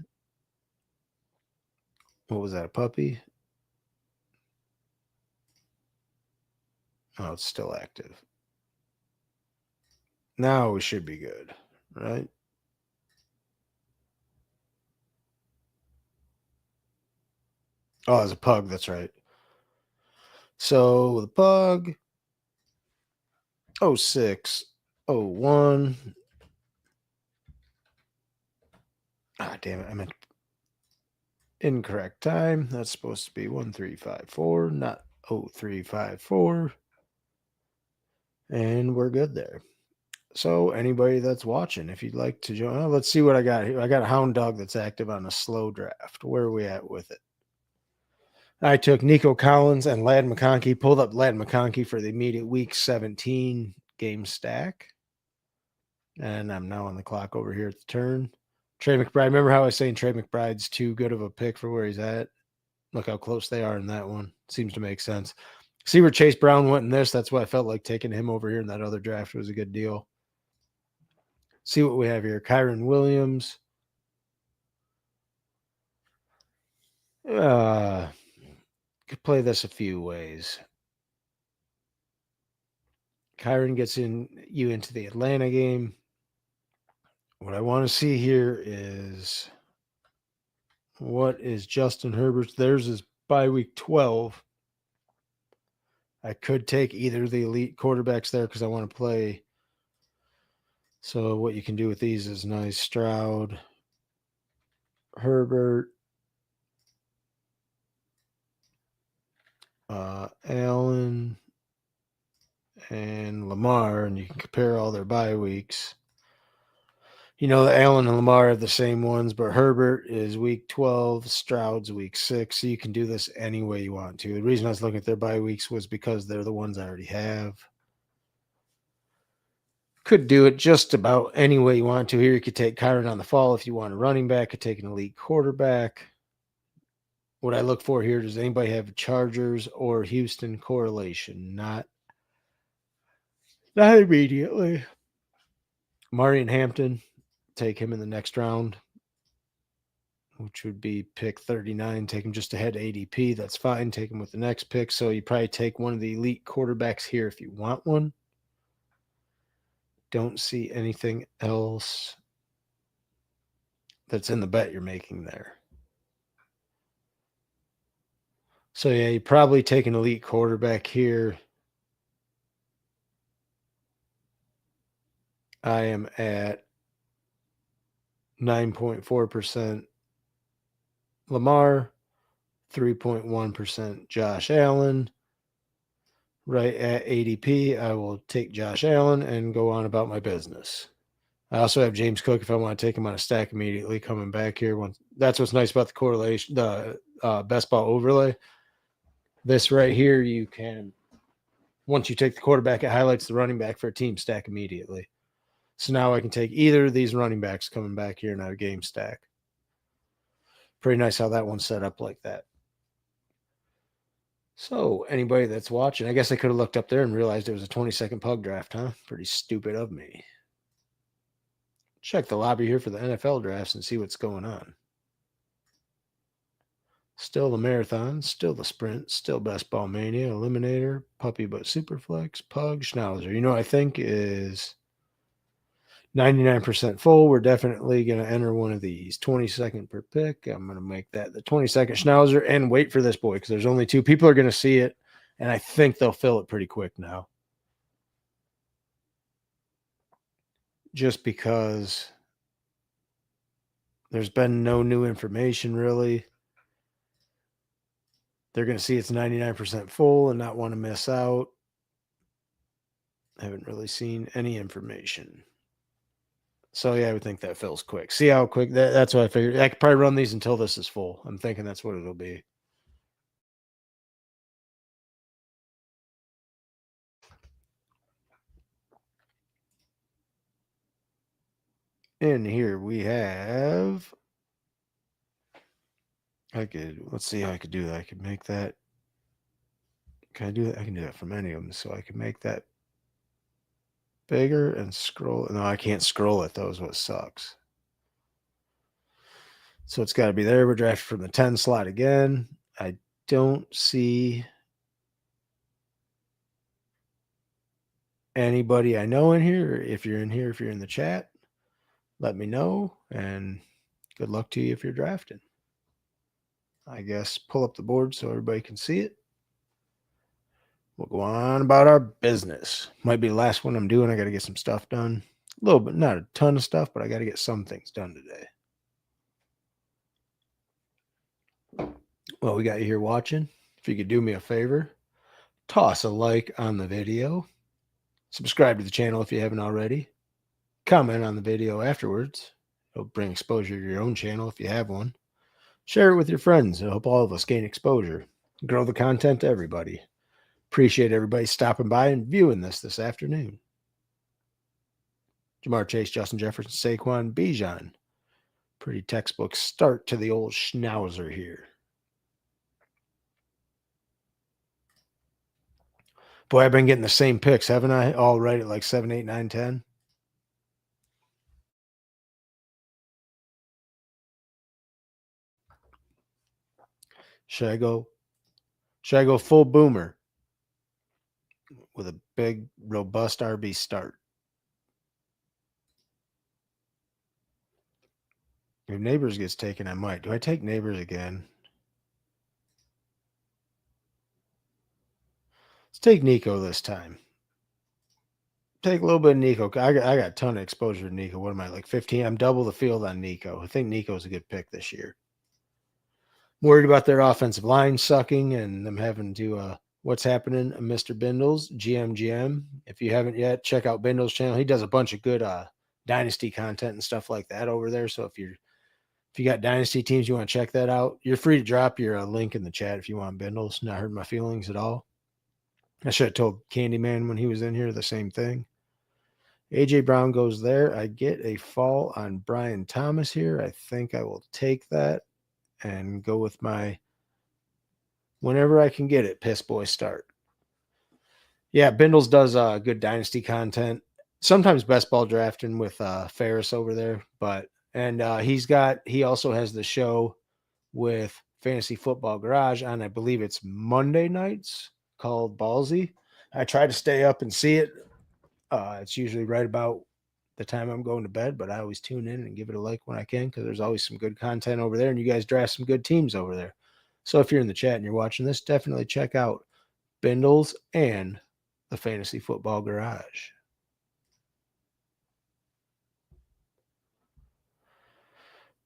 What was that, a puppy? Oh, it's still active. Now we should be good, right? Oh, it's a pug. That's right. So the pug, 06, 01. Ah, damn it. I meant incorrect time. That's supposed to be 1354, not 0354. And we're good there. So anybody that's watching, if you'd like to join, let's see what I got here. I got a hound dog that's active on a slow draft. Where are we at with it? I took Nico Collins and Ladd McConkey, pulled up Ladd McConkey for the immediate week 17 game stack. And I'm now on the clock over here at the turn. Trey McBride. Remember how I was saying Trey McBride's too good of a pick for where he's at? Look how close they are in that one. Seems to make sense. See where Chase Brown went in this. That's why I felt like taking him over here in that other draft was a good deal. See what we have here. Kyron Williams. Could play this a few ways. Kyron gets you into the Atlanta game. What I want to see here is what is Justin Herbert's. Theirs is by week 12. I could take either of the elite quarterbacks there because I want to play. So what you can do with these is nice. Stroud, Herbert, Allen, and Lamar, and you can compare all their bye weeks. You know, Allen and Lamar have the same ones, but Herbert is week 12, Stroud's week 6. So you can do this any way you want to. The reason I was looking at their bye weeks was because they're the ones I already have. Could do it just about any way you want to. Here you could take Kyron on the fall if you want a running back, could take an elite quarterback. What I look for here, does anybody have Chargers or Houston correlation? Not immediately. Marion Hampton, take him in the next round, which would be pick 39. Take him just ahead of ADP. That's fine. Take him with the next pick. So you probably take one of the elite quarterbacks here if you want one. Don't see anything else that's in the bet you're making there. So yeah, you probably take an elite quarterback here. I am at 9.4% Lamar, 3.1% Josh Allen. Right at ADP, I will take Josh Allen and go on about my business. I also have James Cook if I want to take him on a stack immediately coming back here. That's what's nice about the correlation, the best ball overlay. This right here, you can, once you take the quarterback, it highlights the running back for a team stack immediately. So now I can take either of these running backs coming back here in a game stack. Pretty nice how that one's set up like that. So anybody that's watching, I guess I could have looked up there and realized it was a 20-second pug draft, huh? Pretty stupid of me. Check the lobby here for the NFL drafts and see what's going on. Still the marathon, still the sprint, still best ball mania, eliminator, puppy but superflex, pug, schnauzer. You know what I think is 99% full. We're definitely going to enter one of these. 20-second per pick. I'm going to make that the 20-second schnauzer and wait for this boy because there's only 2 people are going to see it, and I think they'll fill it pretty quick now. Just because there's been no new information really. They're going to see it's 99% full and not want to miss out. I haven't really seen any information. So, yeah, I would think that fills quick. See how quick? That's what I figured. I could probably run these until this is full. I'm thinking that's what it'll be. In here we have, let's see how I could do that. I could make that. Can I do that? I can do that from any of them. So I can make that bigger and scroll. No, I can't scroll it. That was what sucks. So it's got to be there. We're drafting from the 10 slot again. I don't see anybody I know in here. If you're in here, if you're in the chat, let me know. And good luck to you if you're drafting. I guess pull up the board so everybody can see it. We'll go on about our business. Might be the last one I'm doing. I got to get some stuff done. A little bit, not a ton of stuff, but I got to get some things done today. Well, we got you here watching. If you could do me a favor, toss a like on the video. Subscribe to the channel if you haven't already. Comment on the video afterwards. It'll bring exposure to your own channel if you have one. Share it with your friends. It'll help all of us gain exposure. Grow the content to everybody. Appreciate everybody stopping by and viewing this afternoon. Jamar Chase, Justin Jefferson, Saquon, Bijan. Pretty textbook start to the old schnauzer here. Boy, I've been getting the same picks, haven't I? All right at like 7, 8, 9, 10. Should I go full boomer with a big, robust RB start? If Neighbors gets taken, I might. Do I take Neighbors again? Let's take Nico this time. Take a little bit of Nico. I got a ton of exposure to Nico. What am I, like 15? I'm double the field on Nico. I think Nico's a good pick this year. Worried about their offensive line sucking and them having to what's happening, Mr. Bindles, GM. If you haven't yet, check out Bindles' channel. He does a bunch of good dynasty content and stuff like that over there. So if you got dynasty teams you want to check that out, you're free to drop your link in the chat if you want bindles. Not hurting my feelings at all. I should have told Candyman when he was in here the same thing. AJ Brown goes there. I get a fall on Brian Thomas here. I think I will take that and go with my whenever I can get it, piss boy start. Yeah, Bindles does good dynasty content. Sometimes best ball drafting with Ferris over there, but and he also has the show with Fantasy Football Garage on, I believe it's Monday nights, called Ballsy. I try to stay up and see it. It's usually right about the time I'm going to bed, but I always tune in and give it a like when I can because there's always some good content over there, and you guys draft some good teams over there. So if you're in the chat and you're watching this, definitely check out Bindles and the Fantasy Football Garage.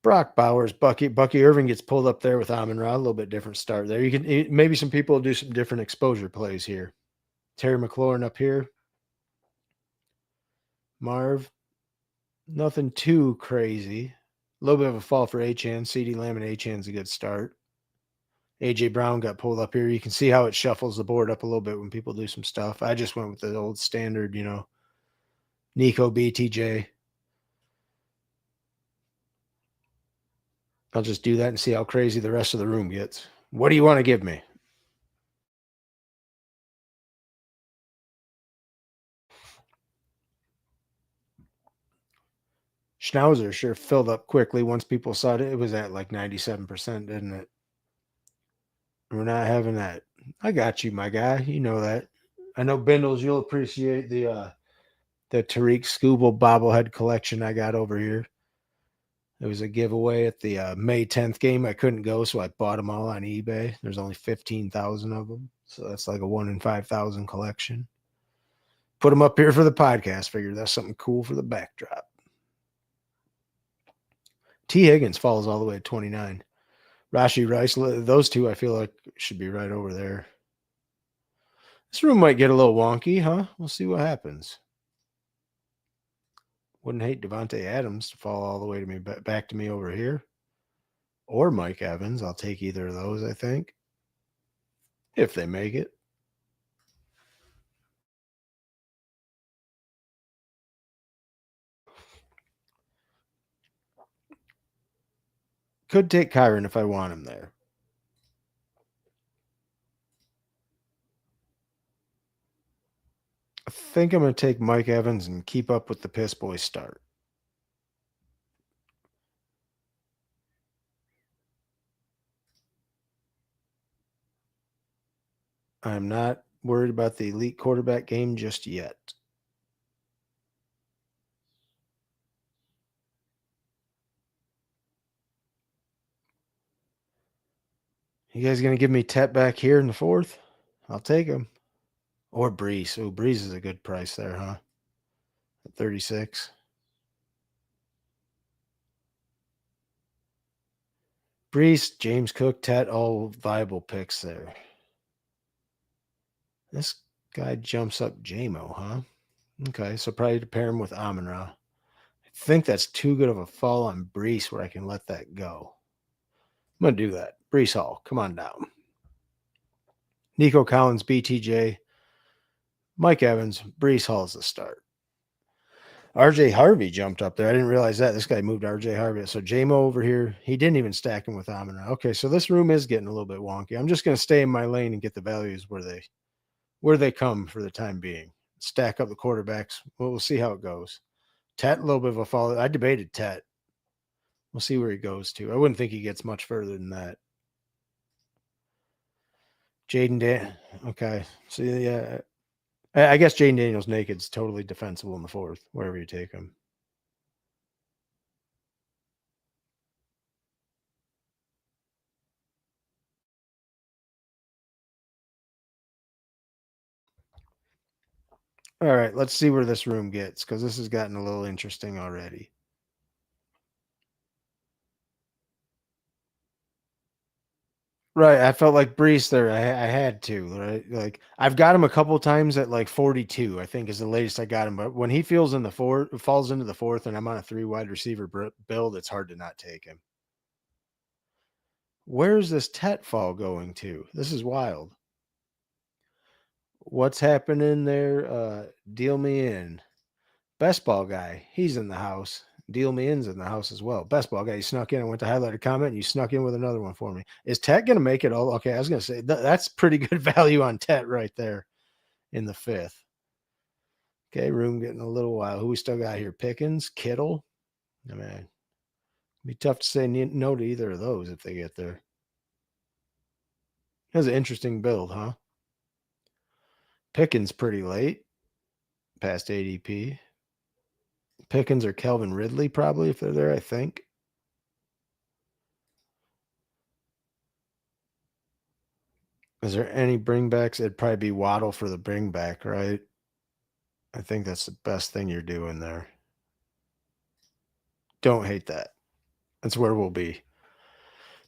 Brock Bowers, Bucky Irving gets pulled up there with Amon-Ra. A little bit different start there. You can maybe some people will do some different exposure plays here. Terry McLaurin up here. Marv, nothing too crazy. A little bit of a fall for Achane. CeeDee Lamb and Achane's a good start. AJ Brown got pulled up here. You can see how it shuffles the board up a little bit when people do some stuff. I just went with the old standard, Nico BTJ. I'll just do that and see how crazy the rest of the room gets. What do you want to give me? Schnauzer sure filled up quickly once people saw it. It was at like 97%, didn't it? We're not having that. I got you, my guy. You know that. I know Bindles, you'll appreciate the Tariq Skubal bobblehead collection I got over here. It was a giveaway at the May 10th game. I couldn't go, so I bought them all on eBay. There's only 15,000 of them. So that's like a 1 in 5,000 collection. Put them up here for the podcast. Figured that's something cool for the backdrop. T. Higgins falls all the way to 29. Rashee Rice, those two I feel like should be right over there. This room might get a little wonky, huh? We'll see what happens. Wouldn't hate Devontae Adams to fall all the way to me back to me over here. Or Mike Evans. I'll take either of those, I think. If they make it. Could take Kyron if I want him there. I think I'm going to take Mike Evans and keep up with the Piss Boy start. I'm not worried about the elite quarterback game just yet. You guys going to give me Tet back here in the fourth? I'll take him. Or Brees. Oh, Brees is a good price there, huh? At 36. Brees, James Cook, Tet, all viable picks there. This guy jumps up JMO, huh? Okay, so probably to pair him with Amon-Ra. I think that's too good of a fall on Brees where I can let that go. I'm going to do that. Brees Hall, come on down. Nico Collins, BTJ, Mike Evans, Brees Hall's the start. RJ Harvey jumped up there. I didn't realize that. This guy moved RJ Harvey. So JMO over here, he didn't even stack him with Amon-Ra. Okay, so this room is getting a little bit wonky. I'm just going to stay in my lane and get the values where they come for the time being. Stack up the quarterbacks. We'll see how it goes. Tet, a little bit of a fall. I debated Tet. We'll see where he goes to. I wouldn't think he gets much further than that. Jaden Dan. Okay. So, yeah. I guess Jaden Daniels naked's totally defensible in the fourth, wherever you take him. All right, let's see where this room gets because this has gotten a little interesting already. Right, I felt like Brees there. I had to, right? Like I've got him a couple times at like 42, I think is the latest I got him. But when he feels in the fourth, falls into the fourth, and I'm on a 3 wide receiver build, it's hard to not take him. Where's this Tet fall going to? This is wild. What's happening there? Deal me in. Best ball guy, he's in the house. Deal me in's in the house as well. Best ball guy, you snuck in. I went to highlight a comment, and you snuck in with another one for me. Is Tet going to make it all? Okay, I was going to say that's pretty good value on Tet right there in the fifth. Okay, room getting a little wild. Who we still got here? Pickens, Kittle. I mean, it'd be tough to say no to either of those if they get there. That's an interesting build, huh? Pickens pretty late, past ADP. Pickens or Kelvin Ridley probably if they're there, I think. Is there any bringbacks? It'd probably be Waddle for the bringback, right? I think that's the best thing you're doing there. Don't hate that. That's where we'll be.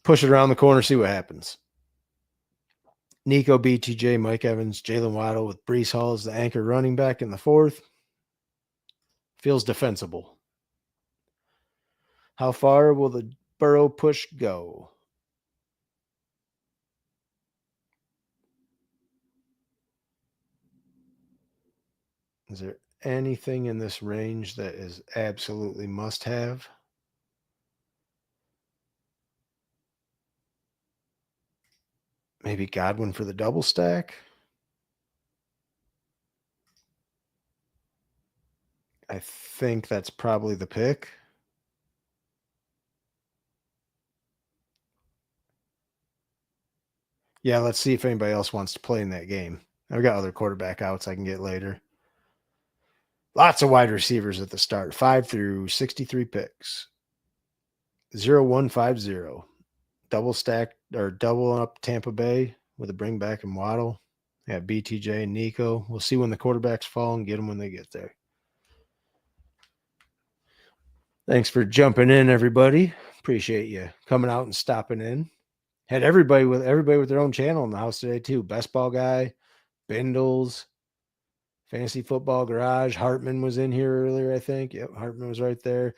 Push it around the corner, see what happens. Nico, BTJ, Mike Evans, Jalen Waddle with Brees Hall as the anchor running back in the fourth. Feels defensible. How far will the Burrow push go? Is there anything in this range that is absolutely must have? Maybe Godwin for the double stack? I think that's probably the pick. Yeah, let's see if anybody else wants to play in that game. I've got other quarterback outs I can get later. Lots of wide receivers at the start, 5 through 63 picks. 0-1-5-0. Double stack or double up Tampa Bay with a bring back and Waddle. Yeah, BTJ and Nico. We'll see when the quarterbacks fall and get them when they get there. Thanks for jumping in, everybody. Appreciate you coming out and stopping in. Had everybody with their own channel in the house today too. Best Ball Guy, Bindles, Fantasy Football Garage. Hartman was in here earlier, I think. Yep, Hartman was right there.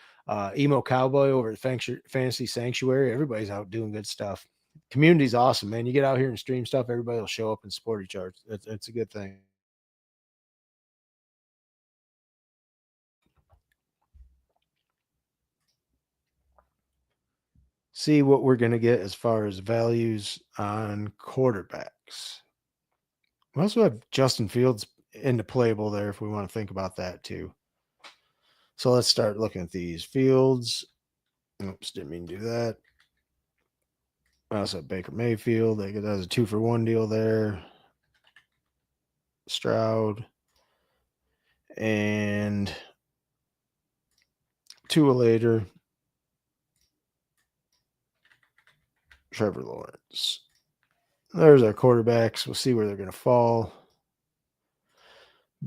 Emo Cowboy over at Fantasy Sanctuary. Everybody's out doing good stuff. Community's awesome, man. You get out here and stream stuff, everybody will show up and support each other. It's a good thing. See what we're going to get as far as values on quarterbacks. We also have Justin Fields into playable there if we want to think about that too. So let's start looking at these. Fields. Oops, didn't mean to do that. I also have Baker Mayfield. That was a 2-for-1 deal there. Stroud. And Tua later. Trevor Lawrence. There's our quarterbacks. We'll see where they're going to fall.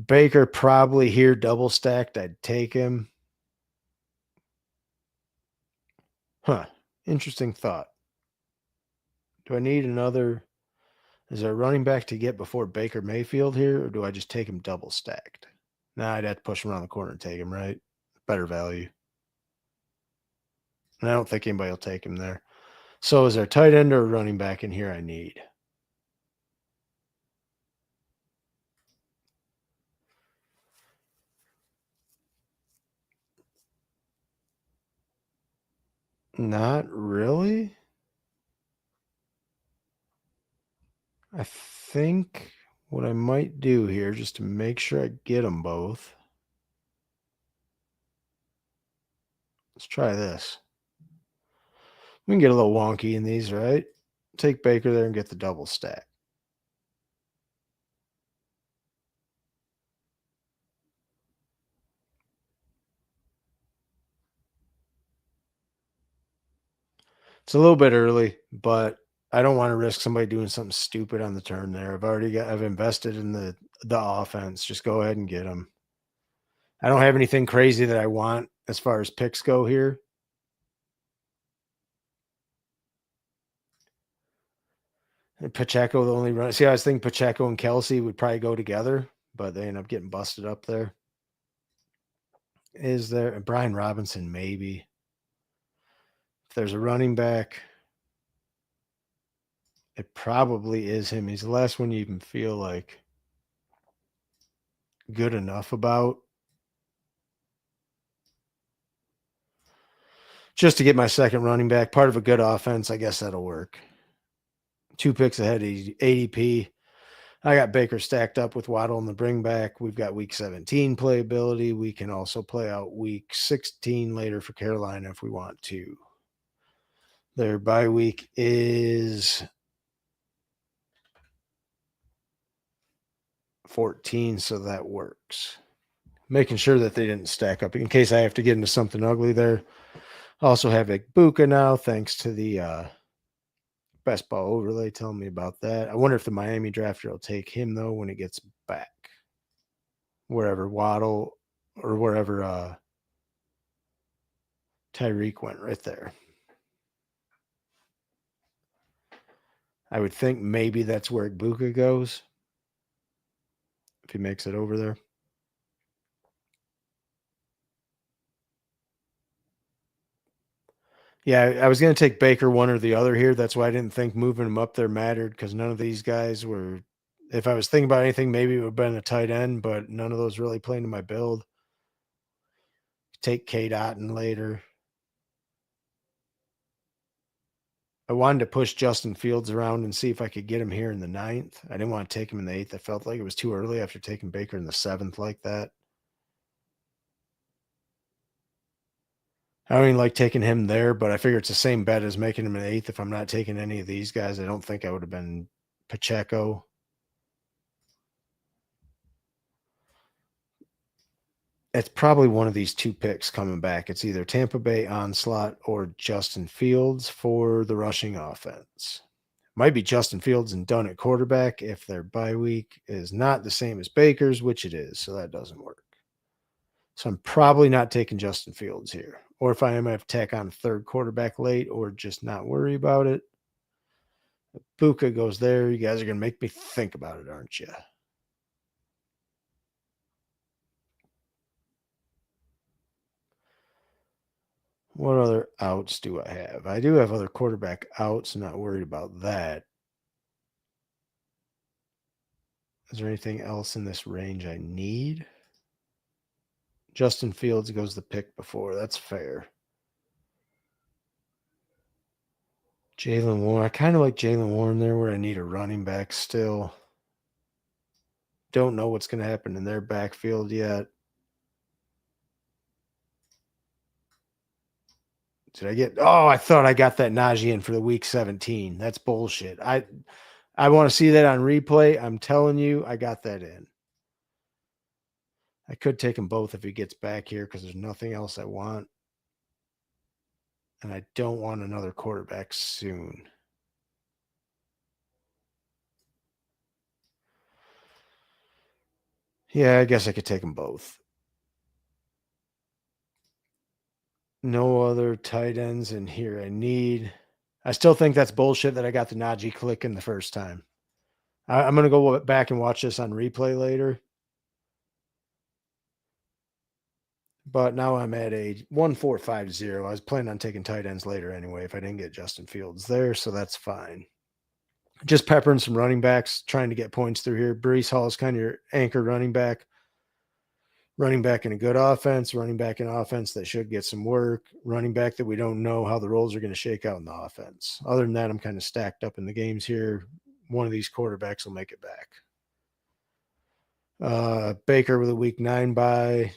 Baker probably here double stacked. I'd take him. Huh. Interesting thought. Do I need another? Is there a running back to get before Baker Mayfield here, or do I just take him double stacked? Nah, I'd have to push him around the corner and take him, right? Better value. And I don't think anybody will take him there. So is there a tight end or a running back in here I need? Not really. I think what I might do here, just to make sure I get them both. Let's try this. We can get a little wonky in these, right? Take Baker there and get the double stack. It's a little bit early, but I don't want to risk somebody doing something stupid on the turn there. I've invested in the offense. Just go ahead and get them. I don't have anything crazy that I want as far as picks go here. And Pacheco, the only run. See, I was thinking Pacheco and Kelsey would probably go together, but they end up getting busted up there. Is there Brian Robinson? Maybe. If there's a running back, it probably is him. He's the last one you even feel like good enough about. Just to get my second running back, part of a good offense, I guess that'll work. 2 picks ahead of ADP. I got Baker stacked up with Waddle in the bring back. We've got week 17 playability. We can also play out week 16 later for Carolina if we want to. Their bye week is 14, so that works. Making sure that they didn't stack up in case I have to get into something ugly there. Also have Igbukah now, thanks to the Best Ball Overlay telling me about that. I wonder if the Miami drafter will take him, though, when it gets back. Wherever Waddle or wherever Tyreek went right there. I would think maybe that's where Igbukah goes if he makes it over there. Yeah, I was going to take Baker one or the other here. That's why I didn't think moving him up there mattered because none of these guys were. If I was thinking about anything, maybe it would have been a tight end, but none of those really play into my build. Take Cade Otton later. I wanted to push Justin Fields around and see if I could get him here in the 9th. I didn't want to take him in the 8th. I felt like it was too early after taking Baker in the 7th like that. I don't even like taking him there, but I figure it's the same bet as making him an 8th. If I'm not taking any of these guys, I don't think I would have been Pacheco. It's probably one of these 2 picks coming back. It's either Tampa Bay Onslaught or Justin Fields for the rushing offense. Might be Justin Fields and done at quarterback if their bye week is not the same as Baker's, which it is, so that doesn't work. So I'm probably not taking Justin Fields here. Or if I am, I have to tack on a third quarterback late or just not worry about it. Buka goes there. You guys are going to make me think about it, aren't you? What other outs do I have? I do have other quarterback outs. Not worried about that. Is there anything else in this range I need? Justin Fields goes the pick before. That's fair. Jaylen Warren. I kind of like Jaylen Warren there where I need a running back still. Don't know what's going to happen in their backfield yet. Did I get? Oh, I thought I got that Najee in for the week 17. That's bullshit. I want to see that on replay. I'm telling you, I got that in. I could take them both if he gets back here because there's nothing else I want. And I don't want another quarterback soon. Yeah, I guess I could take them both. No other tight ends in here I need. I still think that's bullshit that I got the Najee click in the first time. I'm going to go back and watch this on replay later. But now I'm at a 1450. I was planning on taking tight ends later anyway if I didn't get Justin Fields there, so that's fine. Just peppering some running backs, trying to get points through here. Breece Hall is kind of your anchor running back. Running back in a good offense, running back in offense that should get some work, running back that we don't know how the roles are going to shake out in the offense. Other than that, I'm kind of stacked up in the games here. One of these quarterbacks will make it back. Baker with a week 9 bye.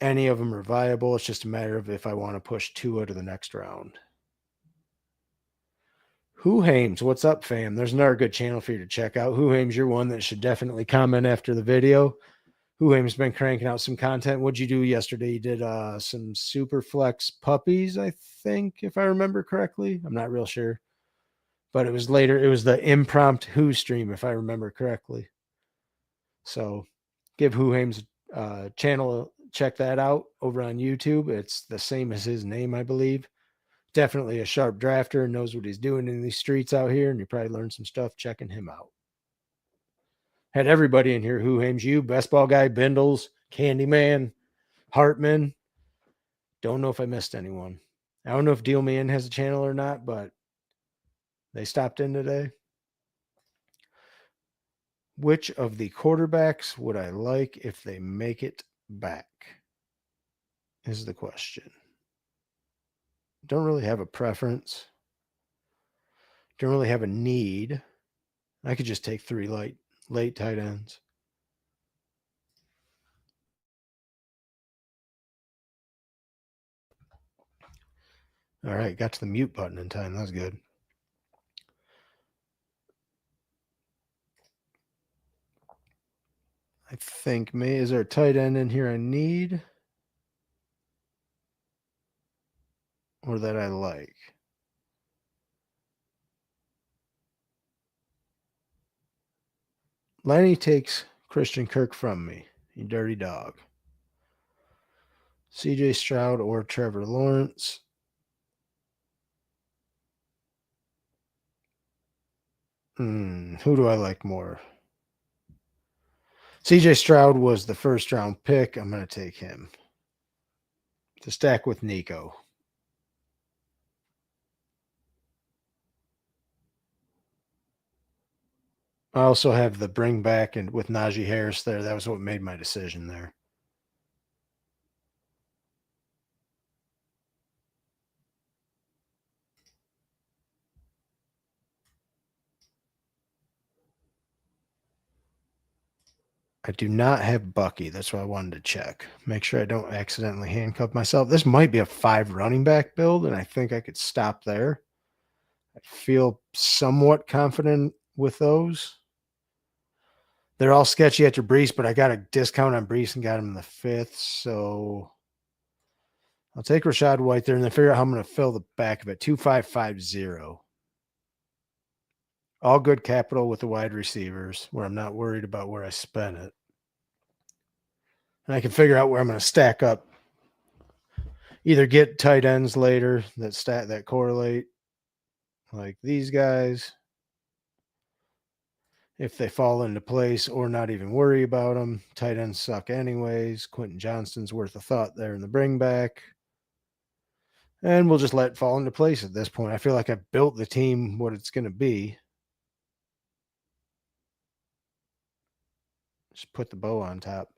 Any of them are viable. It's just a matter of if I want to push Tua to the next round. Who Hames, what's up, fam? There's another good channel for you to check out. Who Hames, you're one that should definitely comment after the video. Who Hames been cranking out some content. What'd you do yesterday? You did some super flex puppies, I think, if I remember correctly. I'm not real sure. But it was later. It was the impromptu Who stream, if I remember correctly. So give Who Hames channel, check that out over on YouTube. It's the same as his name, I believe. Definitely a sharp drafter and knows what he's doing in these streets out here, and you probably learned some stuff checking him out. Had everybody in here. Who Hames you, Best Ball Guy, Bindles, Candyman, Hartman. Don't know if I missed anyone. I don't know if Deal Me In has a channel or not, but they stopped in today. Which of the quarterbacks would I like if they make it back? Is the question. Don't really have a preference. Don't really have a need. I could just take 3 late tight ends. All right, got to the mute button in time. That's good. I think is there a tight end in here I need or that I like? Lenny takes Christian Kirk from me, you dirty dog. CJ Stroud or Trevor Lawrence. Who do I like more? CJ Stroud was the first round pick. I'm going to take him to stack with Nico. I also have the bring back and with Najee Harris there. That was what made my decision there. I do not have Bucky. That's what I wanted to check. Make sure I don't accidentally handcuff myself. This might be a 5 running back build, and I think I could stop there. I feel somewhat confident with those. They're all sketchy after Breece, but I got a discount on Breece and got him in the 5th. So I'll take Rachaad White there and then figure out how I'm going to fill the back of it. 2550. All good capital with the wide receivers where I'm not worried about where I spent it. And I can figure out where I'm going to stack up. Either get tight ends later that correlate, like these guys, if they fall into place, or not even worry about them. Tight ends suck anyways. Quentin Johnston's worth a thought there in the bring back. And we'll just let it fall into place at this point. I feel like I've built the team what it's going to be. Just put the bow on top.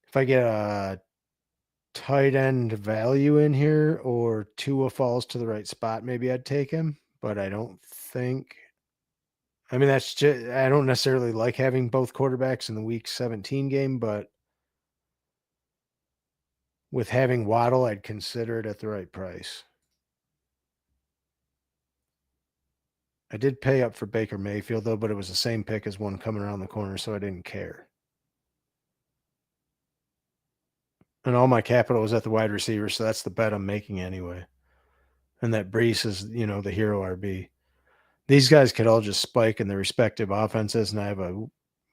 If I get a tight end value in here or Tua falls to the right spot, maybe I'd take him. But I don't think. I mean, that's just, I don't necessarily like having both quarterbacks in the week 17 game, but with having Waddle, I'd consider it at the right price. I did pay up for Baker Mayfield, though, but it was the same pick as one coming around the corner, so I didn't care. And all my capital was at the wide receiver, so that's the bet I'm making anyway. And that Breece is, the hero RB. These guys could all just spike in their respective offenses, and I have a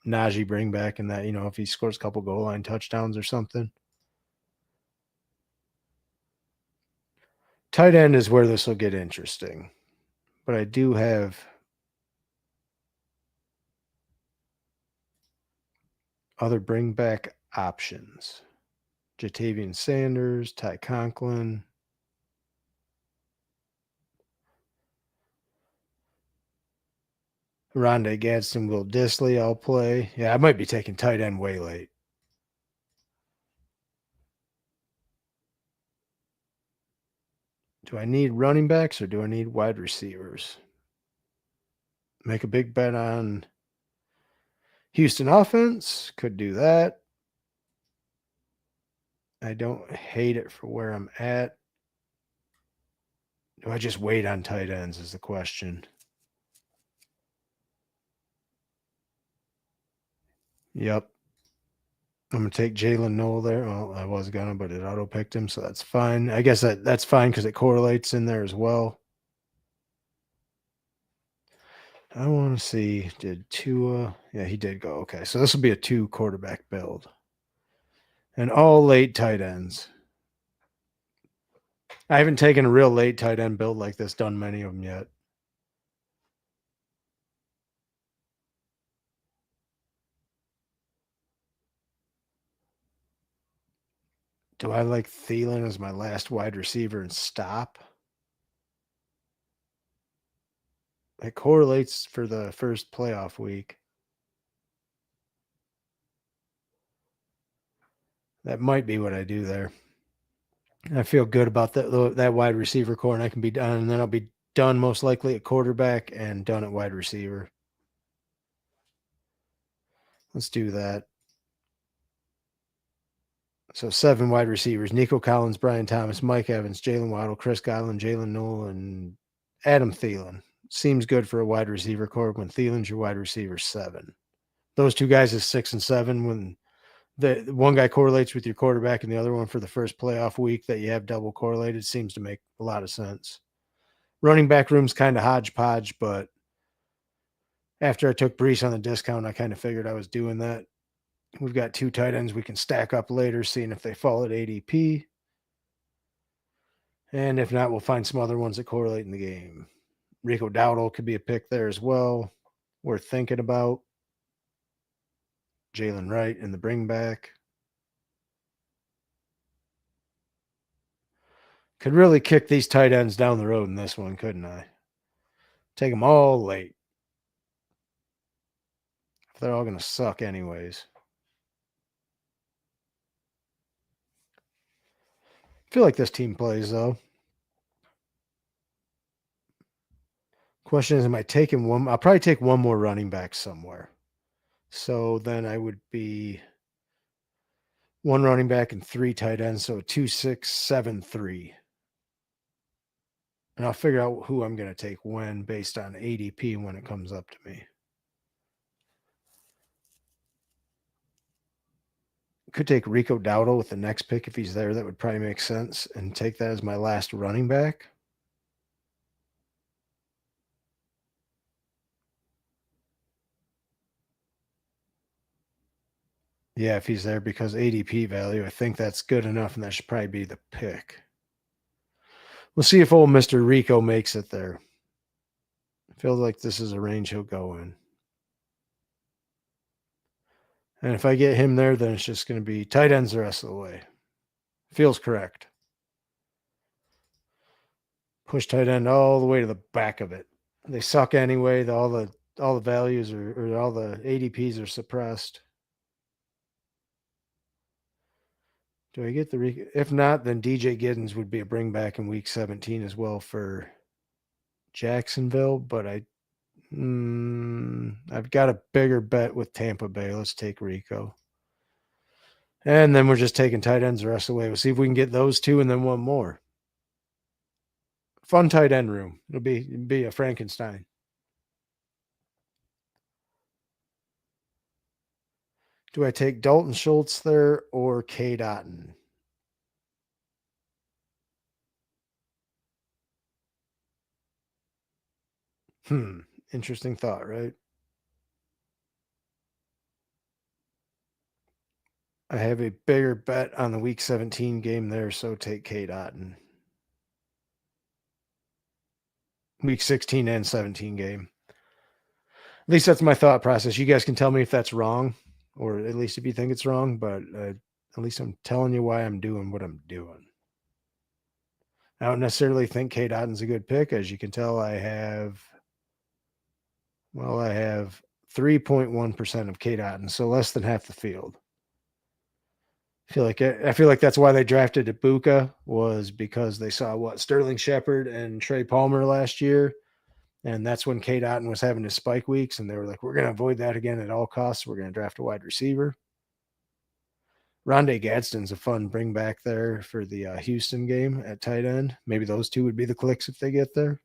Najee bring back in that, if he scores a couple goal line touchdowns or something. Tight end is where this will get interesting. But I do have other bring back options. Jatavian Sanders, Ty Conklin. Rondé Gadsden, Will Disley, I'll play. Yeah, I might be taking tight end way late. Do I need running backs or do I need wide receivers? Make a big bet on Houston offense. Could do that. I don't hate it for where I'm at. Do I just wait on tight ends is the question. Yep. I'm going to take Jalen Noel there. Well, I was going to, but it auto-picked him, so that's fine. I guess that's fine because it correlates in there as well. I want to see, did Tua? Yeah, he did go. Okay, so this will be a 2 quarterback build. And all late tight ends. I haven't taken a real late tight end build like this, done many of them yet. Do I like Thielen as my last wide receiver and stop? It correlates for the first playoff week. That might be what I do there. I feel good about that wide receiver core, and I can be done, and then I'll be done most likely at quarterback and done at wide receiver. Let's do that. So 7 wide receivers: Nico Collins, Brian Thomas, Mike Evans, Jalen Waddle, Chris Godwin, Jalen Noel, and Adam Thielen. Seems good for a wide receiver core when Thielen's your wide receiver 7. Those two guys is 6 and 7 when the one guy correlates with your quarterback and the other one for the first playoff week that you have double correlated seems to make a lot of sense. Running back room's kind of hodgepodge, but after I took Brees on the discount, I kind of figured I was doing that. We've got 2 tight ends we can stack up later, seeing if they fall at ADP. And if not, we'll find some other ones that correlate in the game. Rico Dowdle could be a pick there as well. Worth thinking about. Jalen Wright in the bring back. Could really kick these tight ends down the road in this one, couldn't I? Take them all late. They're all going to suck anyways. I feel like this team plays, though. Question is, am I taking one? I'll probably take one more running back somewhere. So then I would be 1 running back and 3 tight ends. So 2, 6, 7, 3. And I'll figure out who I'm going to take when based on ADP when it comes up to me. Could take Rico Dowdle with the next pick if he's there. That would probably make sense. And take that as my last running back. Yeah, if he's there because ADP value, I think that's good enough, and that should probably be the pick. We'll see if old Mr. Rico makes it there. Feels like this is a range he'll go in. And if I get him there, then it's just going to be tight ends the rest of the way. Feels correct. Push tight end all the way to the back of it. They suck anyway. All the values or all the ADPs are suppressed. Do I get the if not, then DJ Giddens would be a bring back in week 17 as well for Jacksonville, but I've got a bigger bet with Tampa Bay. Let's take Rico. And then we're just taking tight ends the rest of the way. We'll see if we can get those 2 and then one more. Fun tight end room. It'll be a Frankenstein. Do I take Dalton Schultz there or Cade Otton? Interesting thought, right? I have a bigger bet on the week 17 game there, so take Cade Otton. Week 16 and 17 game. At least that's my thought process. You guys can tell me if that's wrong, or at least if you think it's wrong, but at least I'm telling you why I'm doing what I'm doing. I don't necessarily think Cade Otton's a good pick. As you can tell, I have 3.1% of Cade Otton, so less than half the field. I feel like that's why they drafted Ibuka, was because they saw Sterling Shepard and Trey Palmer last year, and that's when Cade Otton was having his spike weeks, and they were like, we're going to avoid that again at all costs. We're going to draft a wide receiver. Rondé Gadsden's a fun bring back there for the Houston game at tight end. Maybe those 2 would be the clicks if they get there.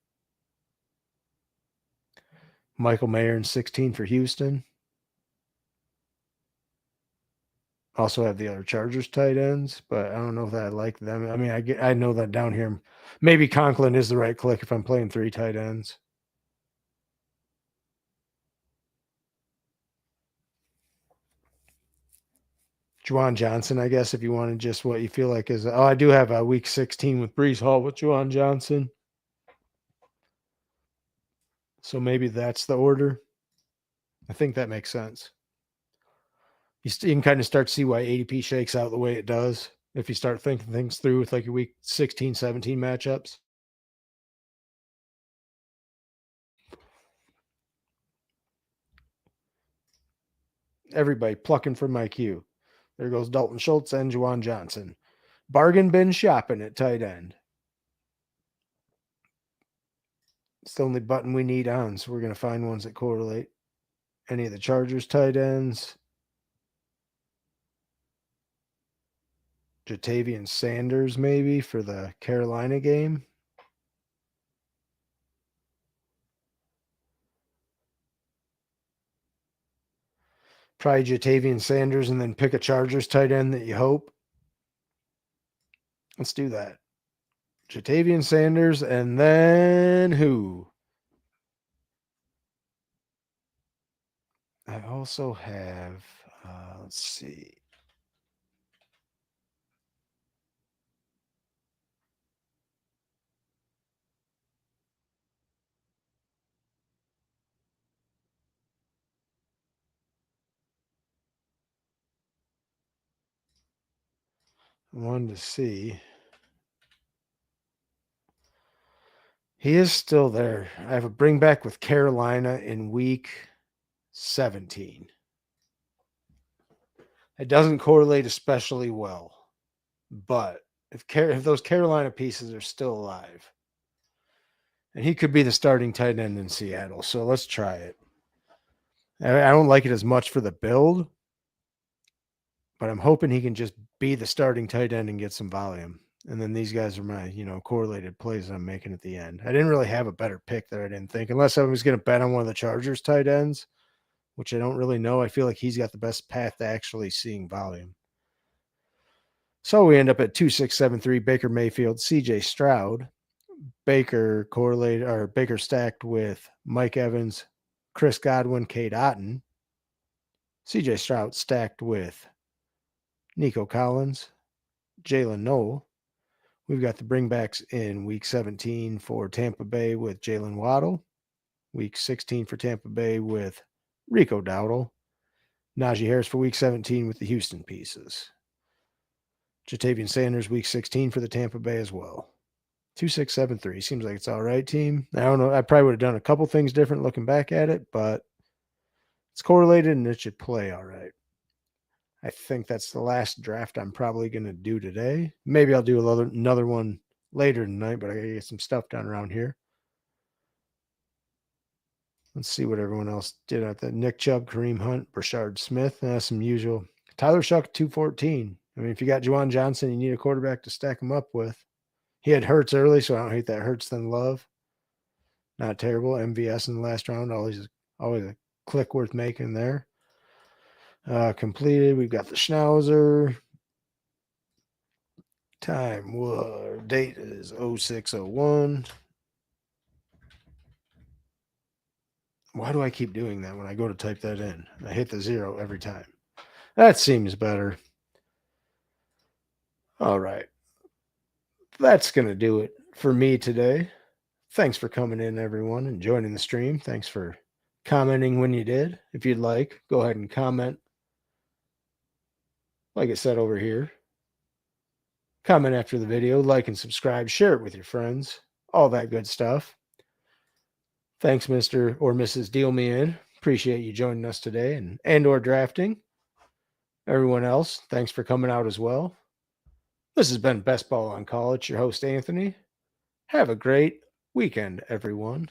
Michael Mayer in 16 for Houston. Also have the other Chargers tight ends, but I don't know if I like them. I mean, I know that down here, maybe Conklin is the right click if I'm playing 3 tight ends. Juwan Johnson, I guess, if you wanted just what you feel like is. Oh, I do have a week 16 with Brees Hall with Juwan Johnson. So maybe that's the order. I think that makes sense. You can kind of start to see why ADP shakes out the way it does if you start thinking things through with like your week 16, 17 matchups. Everybody plucking from my queue. There goes Dalton Schultz and Juwan Johnson. Bargain bin shopping at tight end. It's the only button we need on, so we're going to find ones that correlate. Any of the Chargers tight ends. Jatavian Sanders maybe for the Carolina game. Probably Jatavian Sanders and then pick a Chargers tight end that you hope. Let's do that. Jatavian Sanders and then who? I also have, let's see. I wanted to see. He is still there. I have a bring back with Carolina in week 17. It doesn't correlate especially well, but if those Carolina pieces are still alive, and he could be the starting tight end in Seattle, so let's try it. I don't like it as much for the build, but I'm hoping he can just be the starting tight end and get some volume. And then these guys are my, correlated plays I'm making at the end. I didn't really have a better pick there, I didn't think, unless I was going to bet on one of the Chargers tight ends, which I don't really know. I feel like he's got the best path to actually seeing volume. So we end up at 2673 Baker Mayfield, CJ Stroud, Baker stacked with Mike Evans, Chris Godwin, Cade Otton, CJ Stroud stacked with Nico Collins, Jalen Noel. We've got the bringbacks in week 17 for Tampa Bay with Jalen Waddle, week 16 for Tampa Bay with Rico Dowdle, Najee Harris for week 17 with the Houston pieces. Jatavian Sanders, week 16 for the Tampa Bay as well. 2673. Seems like it's all right, team. I don't know. I probably would have done a couple things different looking back at it, but it's correlated and it should play all right. I think that's the last draft I'm probably going to do today. Maybe I'll do another one later tonight, but I got to get some stuff done around here. Let's see what everyone else did at that. Nick Chubb, Kareem Hunt, Brashard Smith, some usual. Tyler Shuck, 214. I mean, if you got Juwan Johnson, you need a quarterback to stack him up with. He had Hurts early, so I don't hate that. Hurts than Love. Not terrible. MVS in the last round, always a click worth making there. Completed. We've got the Schnauzer. Date is 0601. Why do I keep doing that when I go to type that in? I hit the 0 every time. That seems better. All right. That's going to do it for me today. Thanks for coming in, everyone, and joining the stream. Thanks for commenting when you did. If you'd like, go ahead and comment. Like I said over here. Comment after the video, like and subscribe, share it with your friends, all that good stuff. Thanks, Mr. or Mrs. Deal Me In. Appreciate you joining us today and or drafting. Everyone else, thanks for coming out as well. This has been Best Ball on Call. It's your host, Anthony. Have a great weekend, everyone.